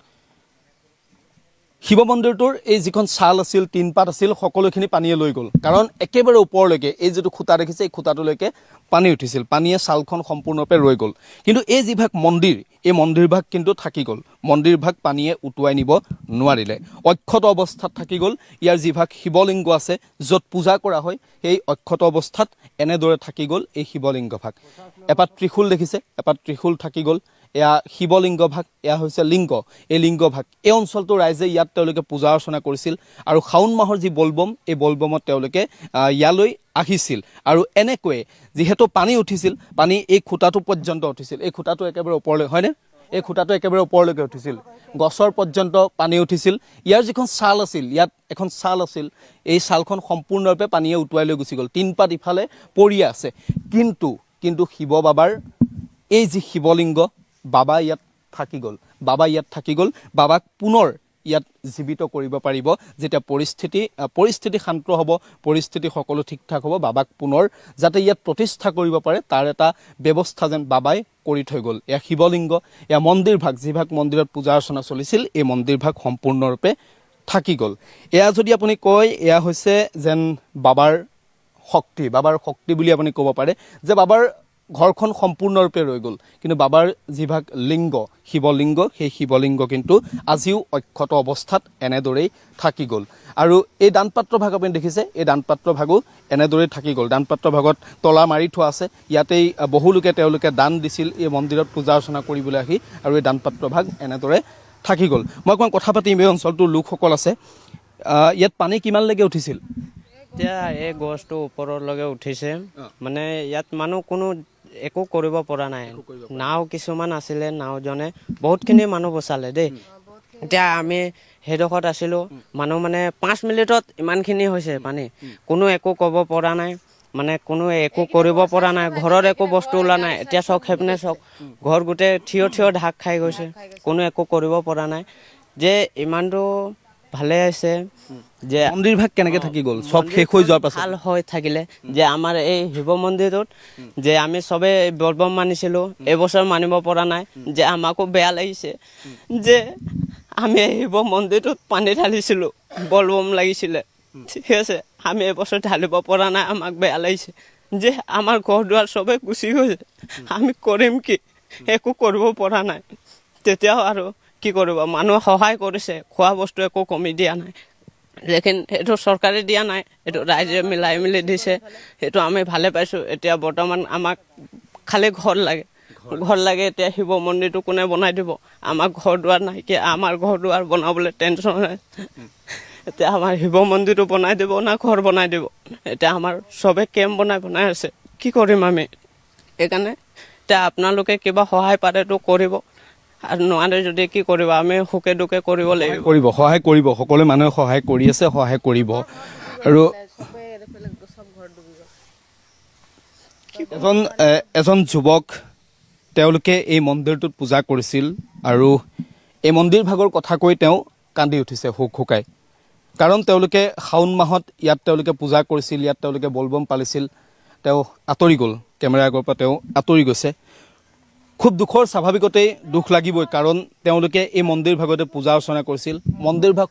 শিৱ মন্দিৰটোৰ এই যিখন চাল আছিল, 3 পাত আছিল, সকলোখিনি পানীয়ে লৈ গ'ল। কাৰণ একেবাৰে ওপৰলৈকে এই যিটো খুঁটা দেখিছে, এই খুঁটাটোলৈকে পানী উঠিছিল, পানীয়ে চালখন সম্পূৰ্ণৰূপে ৰৈ গ'ল। কিন্তু এই যিভাগ মন্দিৰ, এই মন্দিৰভাগ কিন্তু থাকি গ'ল। মন্দিৰভাগ পানীয়ে উটুৱাই নিব নোৱাৰিলে, অক্ষত অৱস্থাত থাকি গ'ল। ইয়াৰ যিভাগ শিৱলিংগ আছে, য'ত পূজা কৰা হয়, সেই অক্ষত অৱস্থাত এনেদৰে থাকি গ'ল এই শিৱলিংগভাগ। এপাত ত্ৰিশূল দেখিছে, এপাত ত্ৰিশূল থাকি গ'ল। এয়া শিৱলিংগ ভাগ, এয়া হৈছে লিংগ। এই লিংগ ভাগ, এই অঞ্চলটোৰ ৰাইজে ইয়াত তেওঁলোকে পূজা অৰ্চনা কৰিছিল, আৰু শাওণ মাহৰ যি বলবম, এই বলবমত তেওঁলোকে ইয়ালৈ আহিছিল। আৰু এনেকৈয়ে যিহেতু পানী উঠিছিল, পানী এই খুঁটাটো পৰ্যন্ত উঠিছিল। এই খুঁটাটো একেবাৰে ওপৰলৈ, হয়নে? এই খুঁটাটো একেবাৰে ওপৰলৈকে উঠিছিল, গছৰ পৰ্যন্ত পানী উঠিছিল। ইয়াৰ যিখন ছাল আছিল, ইয়াত এখন ছাল আছিল, এই ছালখন সম্পূৰ্ণৰূপে পানীয়ে উটুৱাই লৈ গুচি গ'ল। 3 পাত ইফালে পৰিয়ে আছে। কিন্তু শিৱ বাবাৰ এই যি শিৱলিংগ, বাবা ইয়াত থাকি গ'ল। বাবা ইয়াত থাকি গ'ল। বাবাক পুনৰ ইয়াত জীৱিত কৰিব পাৰিব যেতিয়া পৰিস্থিতি শান্ত হ'ব, পৰিস্থিতি সকলো ঠিক ঠাক হ'ব। বাবাক পুনৰ যাতে ইয়াত প্ৰতিষ্ঠা কৰিব পাৰে, তাৰ এটা ব্যৱস্থা যেন বাবাই কৰি থৈ গ'ল। এয়া শিৱলিংগ, এয়া মন্দিৰভাগ, যিভাগ মন্দিৰত পূজা অৰ্চনা চলিছিল, এই মন্দিৰভাগ সম্পূৰ্ণৰূপে থাকি গ'ল। এয়া যদি আপুনি কয়, এয়া হৈছে যেন বাবাৰ শক্তি বুলি আপুনি ক'ব পাৰে, যে বাবাৰ ঘৰখন সম্পূৰ্ণৰূপে ৰৈ গ'ল। কিন্তু বাবাৰ যিভাগ লিংগ, শিৱলিংগ, সেই শিৱলিংগ কিন্তু আজিও অক্ষত অৱস্থাত এনেদৰেই থাকি গ'ল। আৰু এই দানপাত্ৰ ভাগ আপুনি দেখিছে, এই দানপাত্ৰ ভাগো এনেদৰেই থাকি গ'ল। দানপাত্ৰ ভাগত তলা মাৰি থোৱা আছে। ইয়াতেই বহুলোকে তেওঁলোকে দান দিছিল এই মন্দিৰত পূজা অৰ্চনা কৰিবলৈ আহি, আৰু এই দানপাত্ৰ ভাগ এনেদৰে থাকি গ'ল। মই অকণমান কথা পাতিম, এই অঞ্চলটোৰ লোকসকল আছে। ইয়াত পানী কিমানলৈকে উঠিছিল? এতিয়া এই গছটো ওপৰলৈকে উঠিছে, মানে ইয়াত মানুহ কোনো একো কৰিব পৰা নাই। নাও কিছুমান আছিলে, নাওজনে বহুতখিনি মানুহ বচালে দেই। এতিয়া আমি সেইডোখৰত আছিলোঁ মানুহ মানে 5 মিনিটত ইমানখিনি হৈছে পানী কোনো একো ক'ব পৰা নাই মানে কোনো একো কৰিব পৰা নাই ঘৰত একো বস্তু ওলোৱা নাই এতিয়া চক সেইপিনে চক ঘৰ গোটেই থিয় ঢাক খাই গৈছে কোনো একো কৰিব পৰা নাই যে ইমানটো ভালে আছে যে মন্দিৰভাগ কেনেকৈ থাকি গ'ল চব শেষ হৈ যোৱাৰ পাছত ভাল হৈ থাকিলে যে আমাৰ এই শিৱ মন্দিৰটোত যে আমি চবেই বলবম মানিছিলোঁ এইবছৰ মানিব পৰা নাই যে আমাকো বেয়া লাগিছে যে আমি এই শিৱ মন্দিৰটোত পানী ঢালিছিলোঁ বলবম লাগিছিলে ঠিক আছে আমি এইবছৰ ঢালিব পৰা নাই আমাক বেয়া লাগিছে যে আমাৰ ঘৰ দুৱাৰ চবেই গুচি গৈছে আমি কৰিম কি একো কৰিব পৰা নাই তেতিয়াও আৰু কি কৰিব মানুহে সহায় কৰিছে খোৱা বস্তু একো কমি দিয়া নাই লেকিন এইটো চৰকাৰে দিয়া নাই এইটো ৰাইজে মিলাই মিলি দিছে সেইটো আমি ভালে পাইছোঁ এতিয়া বৰ্তমান আমাক খালি ঘৰ লাগে এতিয়া শিৱ মন্দিৰটো কোনে বনাই দিব আমাক ঘৰ দুৱাৰ নাইকিয়া আমাৰ ঘৰ দুৱাৰ বনাবলৈ টেনশ্যন হয় এতিয়া আমাৰ শিৱ মন্দিৰটো বনাই দিব না ঘৰ বনাই দিব এতিয়া আমাৰ চবে কেম্প বনাই আছে কি কৰিম আমি সেইকাৰণে এতিয়া আপোনালোকে কিবা সহায় পাৰেতো কৰিব আৰু নোৱাৰে যদি কি কৰিব আমি সুখে দুখে কৰিব লাগিব সহায় কৰিব সকলো মানুহে সহায় কৰি আছে সহায় কৰিব আৰু এজন যুৱক তেওঁলোকে এই মন্দিৰটোত পূজা কৰিছিল আৰু এই মন্দিৰ ভাগৰ কথা কৈ তেওঁ কান্দি উঠিছে শুকাই কাৰণ তেওঁলোকে শাওণ মাহত ইয়াত তেওঁলোকে পূজা কৰিছিল ইয়াত তেওঁলোকে বলবম পালিছিল তেওঁ আঁতৰি গ'ল কেমেৰাৰ আগৰ পৰা তেওঁ আঁতৰি গৈছে খুব দুখৰ স্বাভাৱিকতেই দুখ লাগিবই কাৰণ তেওঁলোকে এই মন্দিৰ ভাগতে পূজা অৰ্চনা কৰিছিল মন্দিৰ ভাগ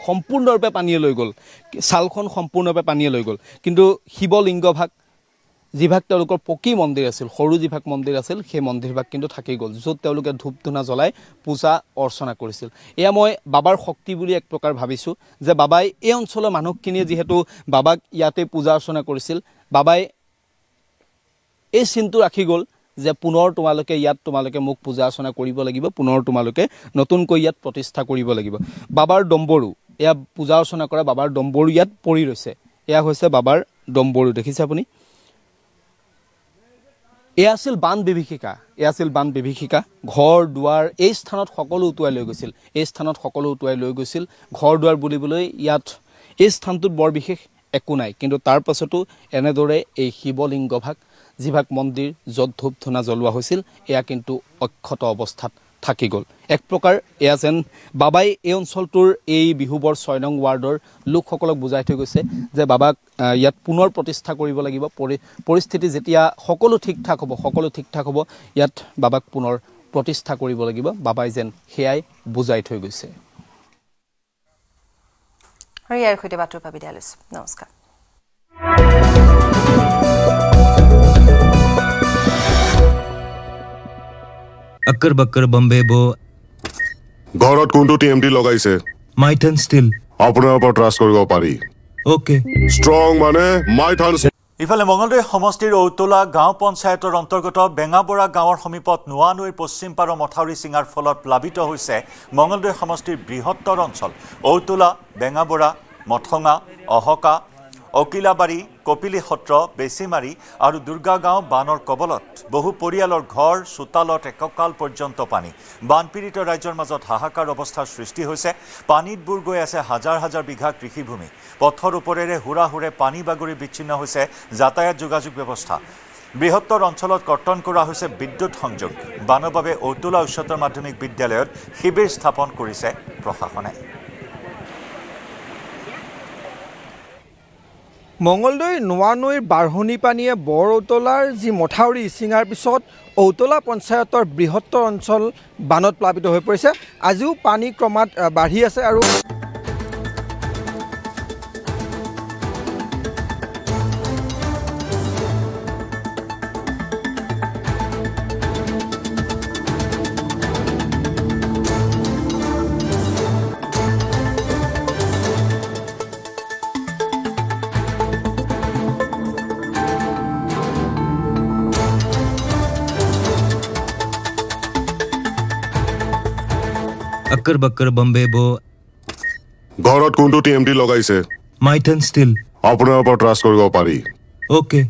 সম্পূৰ্ণৰূপে পানীয়ে লৈ গ'ল ছালখন সম্পূৰ্ণৰূপে পানীয়ে লৈ গ'ল কিন্তু শিৱলিংগ ভাগ যিভাগ তেওঁলোকৰ পকী মন্দিৰ আছিল সৰু যিভাগ মন্দিৰ আছিল সেই মন্দিৰ ভাগ কিন্তু থাকি গ'ল য'ত তেওঁলোকে ধূপ ধূনা জ্বলাই পূজা অৰ্চনা কৰিছিল এয়া মই বাবাৰ শক্তি বুলি এক প্ৰকাৰ ভাবিছোঁ যে বাবাই এই অঞ্চলৰ মানুহখিনিয়ে যিহেতু বাবাক ইয়াতে পূজা অৰ্চনা কৰিছিল বাবাই এই চিনটো ৰাখি গ'ল যে পুনৰ তোমালোকে মোক পূজা অৰ্চনা কৰিব লাগিব পুনৰ তোমালোকে নতুনকৈ ইয়াত প্ৰতিষ্ঠা কৰিব লাগিব বাবাৰ ডম্বৰু এয়া পূজা অৰ্চনা কৰা বাবাৰ ডম্বৰু ইয়াত পৰি ৰৈছে এয়া হৈছে বাবাৰ ডম্বৰু দেখিছে আপুনি এয়া আছিল বান বিভীষিকা ঘৰ দুৱাৰ এই স্থানত সকলো উটুৱাই লৈ গৈছিল ঘৰ দুৱাৰ বুলিবলৈ ইয়াত এই স্থানটোত বৰ বিশেষ একো নাই কিন্তু তাৰ পাছতো এনেদৰে এই শিৱলিংগ ভাগ যিভাগ মন্দিৰ য'ত ধূপ ধূনা জ্বলোৱা হৈছিল এয়া কিন্তু অক্ষত অৱস্থাত থাকি গ'ল এক প্ৰকাৰ এয়া যেন বাবাই এই অঞ্চলটোৰ এই বিহুবৰ 6 নং ৱাৰ্ডৰ লোকসকলক বুজাই থৈ গৈছে যে বাবাক ইয়াত পুনৰ প্ৰতিষ্ঠা কৰিব লাগিব পৰিস্থিতি যেতিয়া সকলো ঠিক ঠাক হ'ব ইয়াত বাবাক পুনৰ প্ৰতিষ্ঠা কৰিব লাগিব বাবাই যেন সেয়াই বুজাই থৈ গৈছে আৰু ইয়াৰ সৈতে বাৰ্তাৰ পৰা বিদায় লৈছোঁ নমস্কাৰ अक्कर बक्कर बम्बे बो ঘৰত কোনটো টিএমটি লগাইছে माइथन स्टिल আপোনাৰ ওপৰত ট্ৰাষ্ট কৰিব পাৰি ओके ষ্ট্ৰং মানে মাইথান ইফালে মঙলদৈ সমষ্টিৰ ঔতলা গাঁও পঞ্চায়তৰ অন্তৰ্গত বেঙাবৰা গাঁৱৰ সমীপত নোৱা নৈৰ পশ্চিম পাৰৰ মথাউৰি ছিঙাৰ ফলত প্লাবিত হৈছে মঙলদৈ সমষ্টিৰ বৃহত্তৰ অঞ্চল ঔতলা বেঙাবৰা মথঙা অহকা অকিলাবাৰী কপিলি সত্ৰ বেছিমাৰী আৰু দুৰ্গা গাঁও বানৰ কবলত বহু পৰিয়ালৰ ঘৰ চোতালত এককাল পৰ্যন্ত পানী বানপীড়িত ৰাজ্যৰ মাজত হাহাকাৰ অৱস্থাৰ সৃষ্টি হৈছে পানীত বুৰ গৈ আছে হাজাৰ হাজাৰ বিঘা কৃষিভূমি পথৰ ওপৰেৰে হুৰাহুৰে পানী বাগৰি বিচ্ছিন্ন হৈছে যাতায়াত যোগাযোগ ব্যৱস্থা বৃহত্তৰ অঞ্চলত কৰ্তন কৰা হৈছে বিদ্যুৎ সংযোগ বানৰ বাবে ঔতলা উচ্চতৰ মাধ্যমিক বিদ্যালয়ত শিবিৰ স্থাপন কৰিছে প্ৰশাসনে মঙলদৈ নোৱা নৈৰ বাঢ়নি পানীয়ে বৰ ঔতলাৰ যি মথাউৰি ছিঙাৰ পিছত ঔতলা পঞ্চায়তৰ বৃহত্তৰ অঞ্চল বানত প্লাবিত হৈ পৰিছে আজিও পানী ক্ৰমাৎ বাঢ়ি আছে আৰু अक्कर बक्कर बम्बे बो ঘৰত কোনটো টিএমটি লগাইছে माइथन स्टिल আপোনাৰ ওপৰত ট্ৰাষ্ট কৰিব পাৰি ओके